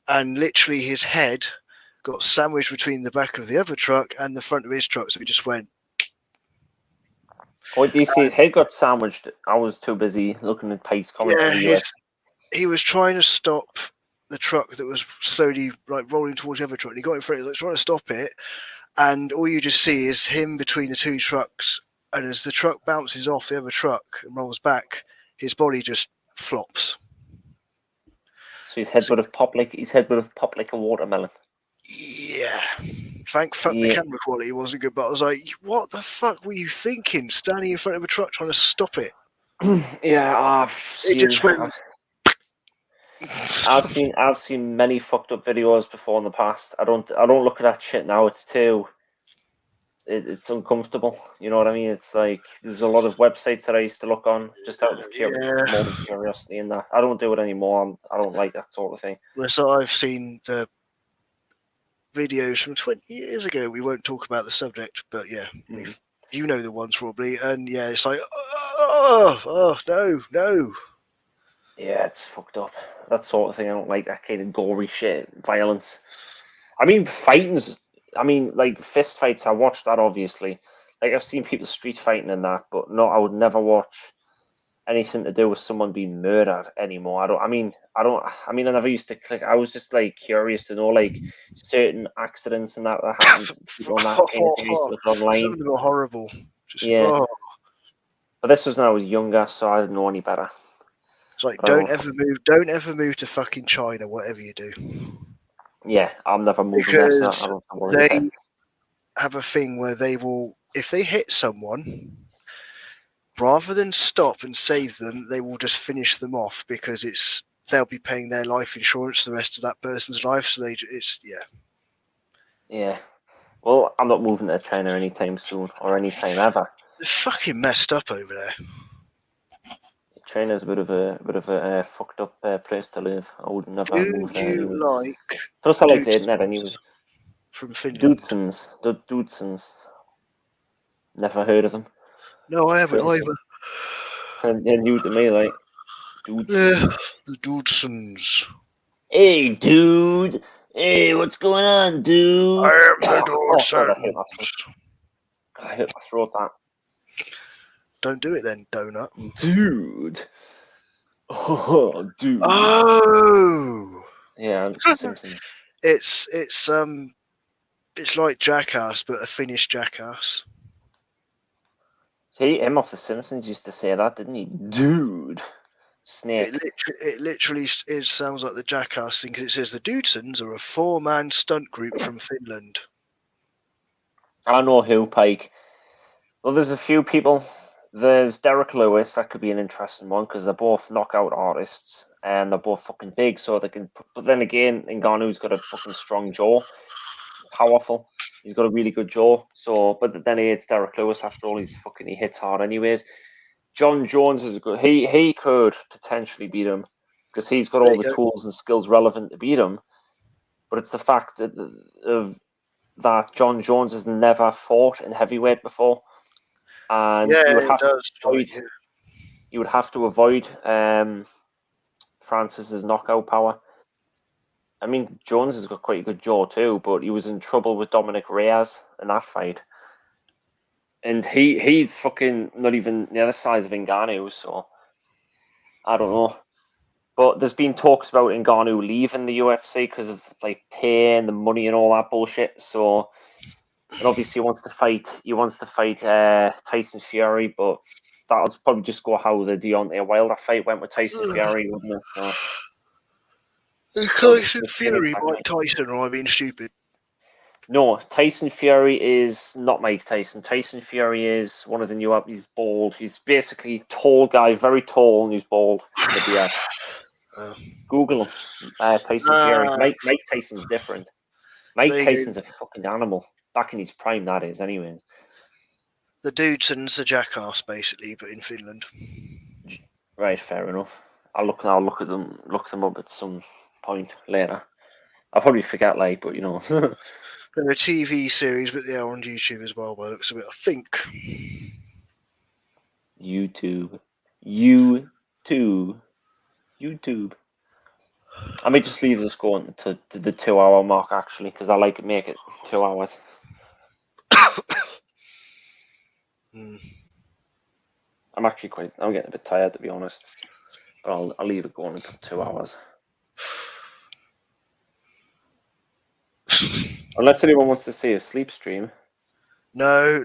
and literally his head got sandwiched between the back of the other truck and the front of his truck, so he just went. What do you see? His head got sandwiched. I was too busy looking at Pike's comments. Yeah, he was trying to stop the truck that was slowly rolling towards the other truck. And he got in front of it, trying to stop it, and all you just see is him between the two trucks. And as the truck bounces off the other truck and rolls back, his body just flops. So his head would have popped like a watermelon. Yeah. Thank fuck the Yeah. camera quality wasn't good, but I was like, what the fuck were you thinking? Standing in front of a truck trying to stop it. Yeah, It just went. I've seen many fucked up videos before in the past. I don't look at that shit now. It's it's uncomfortable. You know what I mean? It's like there's a lot of websites that I used to look on just out of morbid curiosity, and that I don't do it anymore. I don't like that sort of thing. So I've seen the videos from 20 years ago. We won't talk about the subject, but yeah, you know the ones probably. And yeah, it's like, oh no. Yeah, it's fucked up. That sort of thing. I don't like that kind of gory shit, violence. I mean, like fist fights. I watched that obviously. Like I've seen people street fighting and that, but no, I would never watch anything to do with someone being murdered anymore. I never used to click. I was just like curious to know like certain accidents and that happened. People and that kind of thing. I used to look online. Some of them are horrible. Yeah. But this was when I was younger, so I didn't know any better. It's like don't ever move to fucking China, whatever you do. Yeah, I'm never moving because there, so I don't have to worry they about it. have a thing where they will, if they hit someone, rather than stop and save them, they will just finish them off because they'll be paying their life insurance the rest of that person's life. So Yeah. Well, I'm not moving to China anytime soon or anytime ever. They're fucking messed up over there. China's a bit of a fucked up place to live. I would never move there. Anyway. Plus, I like the internet anyway. From Finland. The Dudesons. Never heard of them. No, I haven't either. And they're new to me, like. Yeah, the Dudesons. Hey, dude. Hey, what's going on, dude? I am the Dudesons. I hit my throat that. Don't do it then, donut. Dude. Oh, dude. Oh. Yeah, The Simpsons. It's like Jackass, but a Finnish Jackass. Him off The Simpsons used to say that, didn't he? Dude. Snake. It literally sounds like the Jackass thing because it says the Dudesons are a 4-man stunt group from Finland. I know who, Pike. Well, there's a few people. There's Derek Lewis. That could be an interesting one because they're both knockout artists and they're both fucking big, so they can. But then again, Ngannou's got a fucking strong jaw, powerful. He's got a really good jaw. So, but then it's Derek Lewis. After all, he hits hard anyways. John Jones is a good. He could potentially beat him because he's got all the tools and skills relevant to beat him. But it's the fact that John Jones has never fought in heavyweight before. And you would have to avoid Francis's knockout power. I mean, Jones has got quite a good jaw too, but he was in trouble with Dominic Reyes in that fight. And he's fucking not even the other size of Ngannou, so I don't know. But there's been talks about Ngannou leaving the UFC because of like pay and the money and all that bullshit. So. And obviously, he wants to fight Tyson Fury, but that'll probably just go how the Deontay Wilder fight went with Tyson Fury, wouldn't it? So, Tyson Fury, Mike Tyson, or am I being stupid? No, Tyson Fury is not Mike Tyson. Tyson Fury is one of the new up. He's bald. He's basically a tall guy, very tall, and he's bald. Google him. Tyson Fury. Mike Tyson's different. Mike Tyson's a fucking animal. Back in his prime, that is, anyways. The Dudesons, the Jackass, basically, but in Finland. Right, fair enough. I'll look them up at some point later. I'll probably forget, like, but you know. They're a TV series, but they are on YouTube as well, by the looks of it, I think. YouTube. I may just leave this going to the 2 hour mark, actually, because I like to make it 2 hours. I'm getting a bit tired, to be honest. But I'll leave it going until 2 hours. Unless anyone wants to see a sleep stream. No.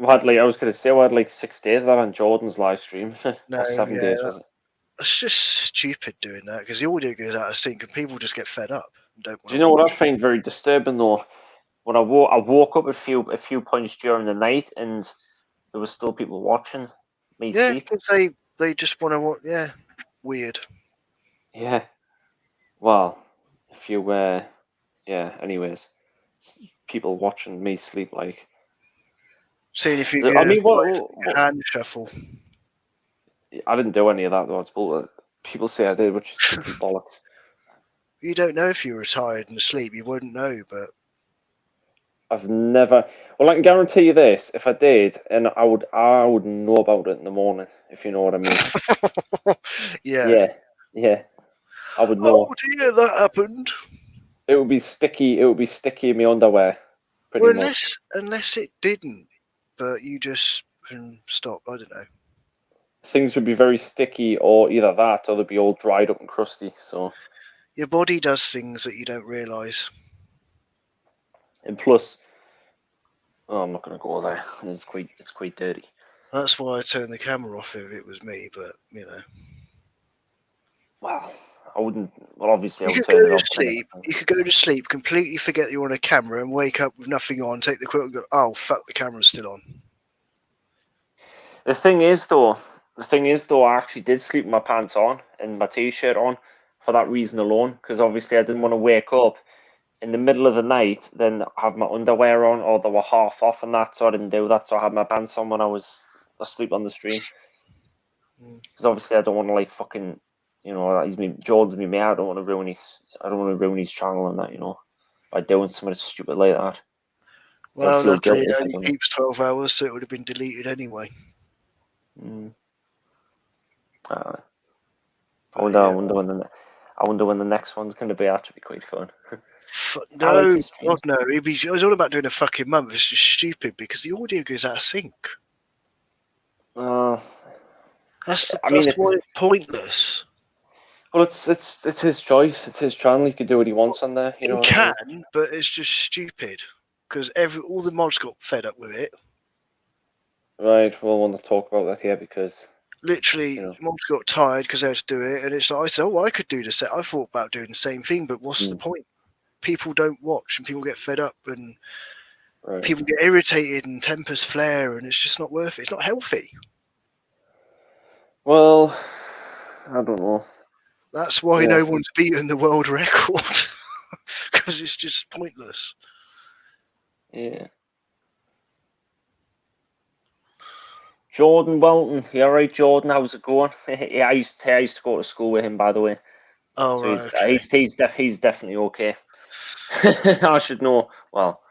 I was gonna say, we had like 6 days of that on Jordan's live stream, No, or 7 days was it? It's just stupid doing that because the audio goes out of sync and people just get fed up and don't Do want you to know what I watch. find very disturbing though? When I woke up a few points during the night, and there was still people watching me Yeah, sleep. because they just want to watch. Yeah, weird. Yeah. Well, if you yeah. Anyways, people watching me sleep like. Seeing if you I do mean, a hand shuffle. I didn't do any of that though. It's bull. People say I did, which is complete bollocks. You don't know if you were tired and asleep. You wouldn't know, but I've never. Well, I can guarantee you this: if I did, and I would know about it in the morning. If you know what I mean. yeah. Yeah, I would Oh know. dear, that happened. It would be sticky. It would be sticky in my underwear, pretty Well, much. unless it didn't, but you just stop. I don't know. Things would be very sticky, or either that, or they'd be all dried up and crusty. So, Your body does things that you don't realise. and plus, oh, I'm not going to go there. It's quite dirty. That's why I turned the camera off if it was me. But you know, Well, I wouldn't. Well, obviously, I you would could go turn it to off. sleep. You could go to sleep, completely forget you're on a camera, and wake up with nothing on. Take the quilt and go, "Oh fuck, the camera's still on." The thing is, though, I actually did sleep with my pants on and my t-shirt on for that reason alone. Because obviously, I didn't want to wake up in the middle of the night, then have my underwear on, or they were half off and that. So I didn't do that. So I had my pants on when I was asleep on the stream. Because obviously, I don't want to like fucking, Jordan's me mate. I don't want to ruin his channel and that, by doing something stupid like that. Well, I'd feel luckily guilty it if I only done it. keeps 12 hours, so it would have been deleted anyway. I But, wonder, yeah. I wonder when the next one's going to be. That should be quite fun. No, like his God streams. no. I was all about doing a fucking month. It's just stupid because the audio goes out of sync. That's I mean, why it's pointless. well, it's his choice. It's his channel. He can do what he wants on there. You know He what I mean? can, but it's just stupid because all the mods got fed up with it. Right. We'll want to talk about that here because Literally, you know. mods got tired because they had to do it, and it's like I said, "Oh, I could do the set." I thought about doing the same thing, but what's the point? People don't watch, and people get fed up, and Right. people get irritated, and tempers flare, and it's just not worth it. It's not healthy. Well, I don't know. That's why Yeah. no one's beaten the world record because it's just pointless. Yeah. Jordan Welton, you all right, Jordan? How's it going? Yeah, I used to go to school with him, by the way. Oh, So right. Okay. he's definitely okay. I should know. Well,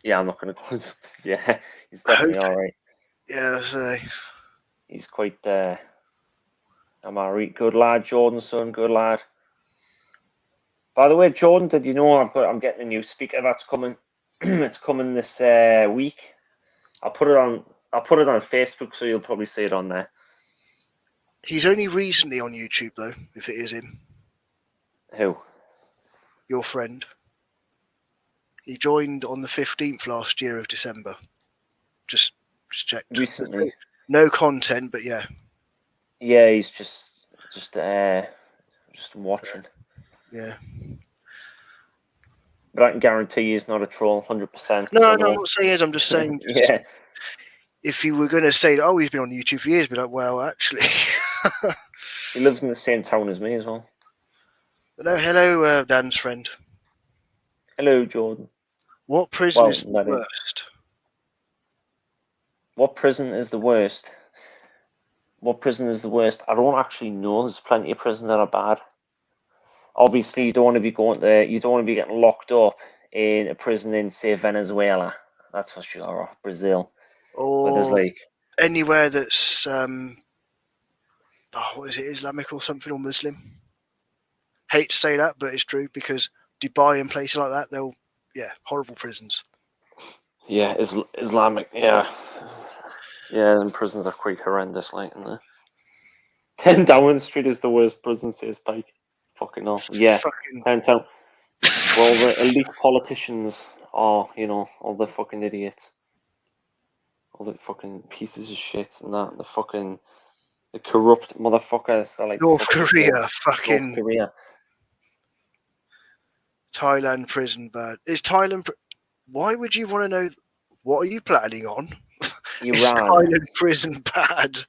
yeah, I'm not going to go. Yeah, he's definitely all right. Yeah, so He's quite. I'm all right. Good lad, Jordan's son. Good lad. By the way, Jordan, did you know I'm getting a new speaker that's coming? It's coming this week. I'll put it on Facebook, so you'll probably see it on there. he's only recently on YouTube, though, if it is him. Who? Your friend. He joined on the 15th last year of December. Just checked. Recently. No content, but yeah. Yeah, he's just watching. Yeah. But I can guarantee he's not a troll, 100%. No, I'm not saying it. I'm just saying. Yeah. If you were going to say, "Oh, he's been on YouTube for years," be like, "Well, actually." He lives in the same town as me as well. No, hello, Dan's friend. Hello, Jordan. What prison is the worst? What prison is the worst? What prison is the worst? I don't actually know. There's plenty of prisons that are bad. Obviously, you don't want to be getting locked up in a prison in, say, Venezuela. That's for sure, or Brazil. Or there's like anywhere that's what is it, Islamic or something, or Muslim? Hate to say that, but it's true because Dubai and places like that, horrible prisons. Yeah, Islamic, yeah, and prisons are quite horrendous, like, isn't they? 10 Downing Street is the worst prison, says Pike. Fucking hell, yeah. 10 Town. Well, the elite politicians are, all the fucking idiots. All the fucking pieces of shit and that. The corrupt motherfuckers. They're like North fucking Korea, North fucking Korea. Thailand prison bad. Is Thailand? Why would you want to know? What are you planning on? Is Iran. Thailand prison bad?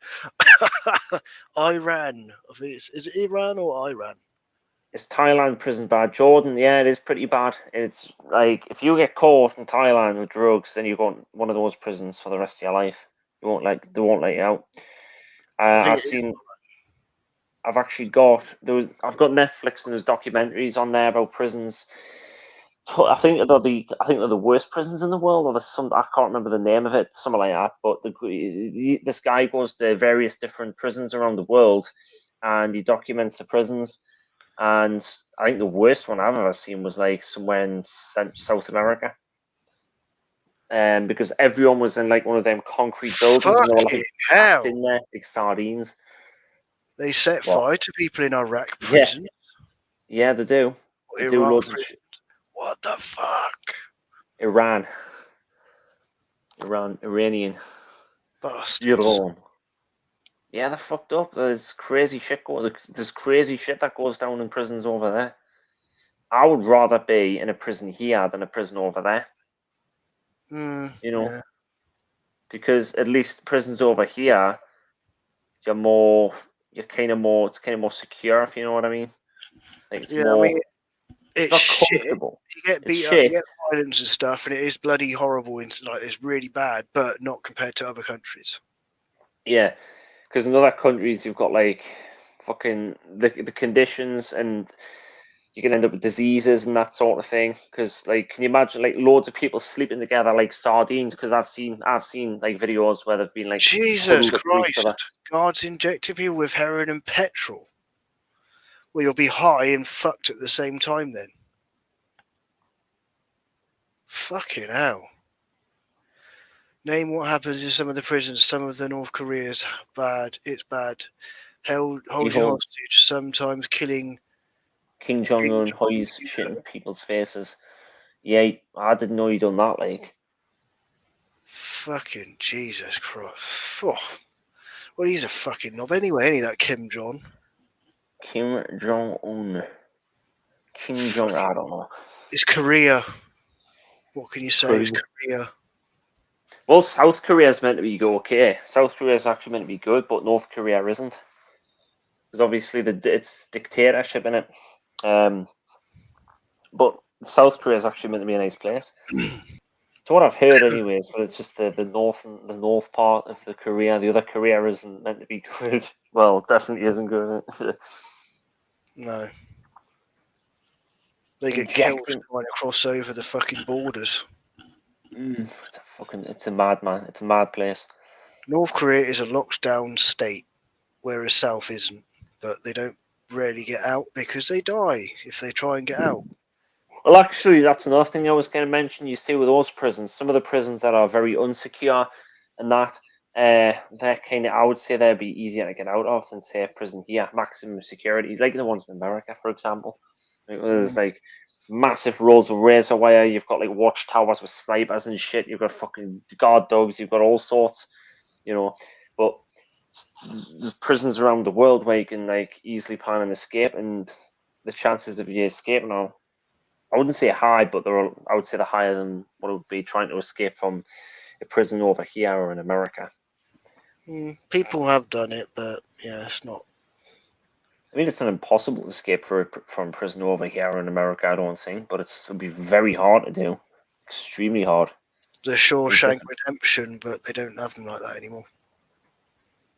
Iran. I think is it Iran or Iran? Is Thailand prison bad? Jordan, yeah, it is pretty bad. It's like if you get caught in Thailand with drugs, then you go in one of those prisons for the rest of your life. They won't let you out. I think I've actually I've got Netflix and there's documentaries on there about prisons. I think they're the worst prisons in the world, or there's some I can't remember the name of it, something like that. But this guy goes to various different prisons around the world, and he documents the prisons. And I think the worst one I've ever seen was like somewhere in South America, because everyone was in like one of them concrete buildings, and they were fucking like packed hell. in there like sardines. They set What? fire to people in Iraq Yeah. prison. Yeah, they do. Or They do Iraq loads of prison. What the fuck? Iranian. Bastards. Iran. Yeah, they're fucked up. There's crazy shit that goes down in prisons over there. I would rather be in a prison here than a prison over there. You know, Yeah. because at least prisons over here, it's kind of more secure, if you know what I mean. Like it's Yeah, more, I mean, it's not shit. comfortable. You get It's beat up, you shit. get violence and stuff, and it is bloody horrible. Like it's really bad, but not compared to other countries. Yeah, because in other countries you've got like fucking the conditions, and you can end up with diseases and that sort of thing. Because like, can you imagine like loads of people sleeping together like sardines? Because I've seen like videos where they've been like Jesus huddled up to each Christ! other. Guards injecting people with heroin and petrol. Well, you'll be high and fucked at the same time then. Fucking hell. Name what happens in some of the prisons. Some of the North Korea's bad. It's bad. Hold you hostage, sometimes killing. King Jong Un, how he's shitting people's faces. Yeah, I didn't know he done that. Like, Fucking Jesus Christ. Oh. Well, he's a fucking knob anyway, ain't he, that Kim Jong? Kim Jong Un. Kim Jong, I don't know. It's Korea. What can you say? It's Korea. Well, South Korea's meant to be okay. South Korea's actually meant to be good, but North Korea isn't. Because obviously it's dictatorship in it. But South Korea is actually meant to be a nice place. So what I've heard, anyways, but it's just the north part of the Korea. The other Korea isn't meant to be good. Well, definitely isn't good. No. They get killed trying to cross over the fucking borders. It's a mad place. North Korea is a locked down state, whereas South isn't. But they don't rarely get out because they die if they try and get out. Well, actually, that's another thing I was going to mention. You see with those prisons, some of the prisons that are very unsecure and that, they're kind of, I would say they'd be easier to get out of than, say, a prison here, maximum security, like the ones in America, for example. There's like massive rows of razor wire, you've got like watchtowers with snipers and shit, you've got fucking guard dogs, you've got all sorts, you know. But there's prisons around the world where you can like easily plan an escape, and the chances of you escaping are, I wouldn't say high, but I would say they're higher than what it would be trying to escape from a prison over here or in America. People have done it, but yeah, it's not. I mean, it's an impossible escape from prison over here in America, I don't think, but it would be very hard to do. Extremely hard. The Shawshank Redemption, but they don't have them like that anymore.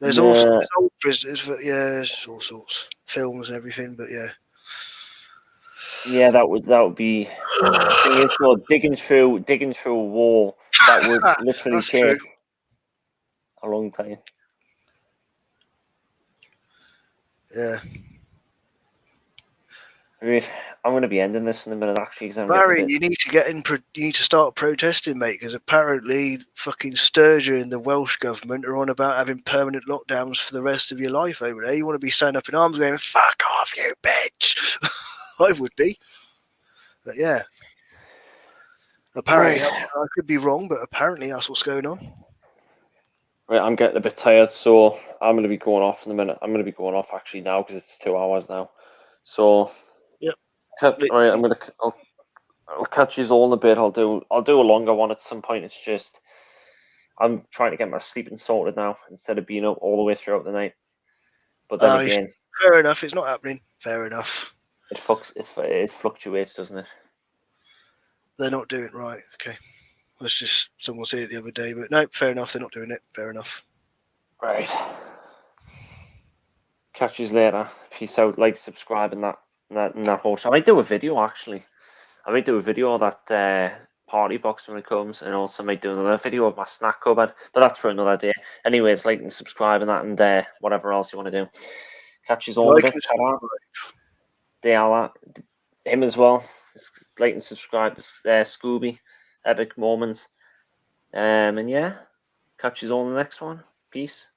There's also old prisoners, but yeah, there's all sorts. Films and everything, but yeah. Yeah, that would be. The thing is, though, digging through a wall, that would literally take a long time. Yeah. I mean, I'm going to be ending this in a minute, actually. Barry, you need to you need to start protesting, mate, because apparently fucking Sturgeon and the Welsh government are on about having permanent lockdowns for the rest of your life over there. You want to be standing up in arms going, fuck off, you bitch. I would be. But yeah. Apparently, I could be wrong, but apparently that's what's going on. Right, I'm getting a bit tired, so I'm going to be going off in a minute. I'm going to be going off actually now because it's 2 hours now. So, Yep. right, I'll catch you all in a bit. I'll do a longer one at some point. It's just I'm trying to get my sleeping sorted now instead of being up all the way throughout the night. But then again, fair enough. It's not happening. Fair enough. it fluctuates, doesn't it? They're not doing it right. Okay. That's just someone said it the other day, but no, fair enough. They're not doing it. Fair enough. Right. Catch you later. Peace out. Like, subscribe, and that whole shit. I might do a video actually. I might do a video of that party box when it comes, and also might do another video of my snack cupboard. But that's for another day. Anyways, like and subscribe and that, and whatever else you want to do. Catch you all in a bit. Him as well. Like and subscribe to Scooby, Epic Moments. And yeah, catch you all in the next one. Peace.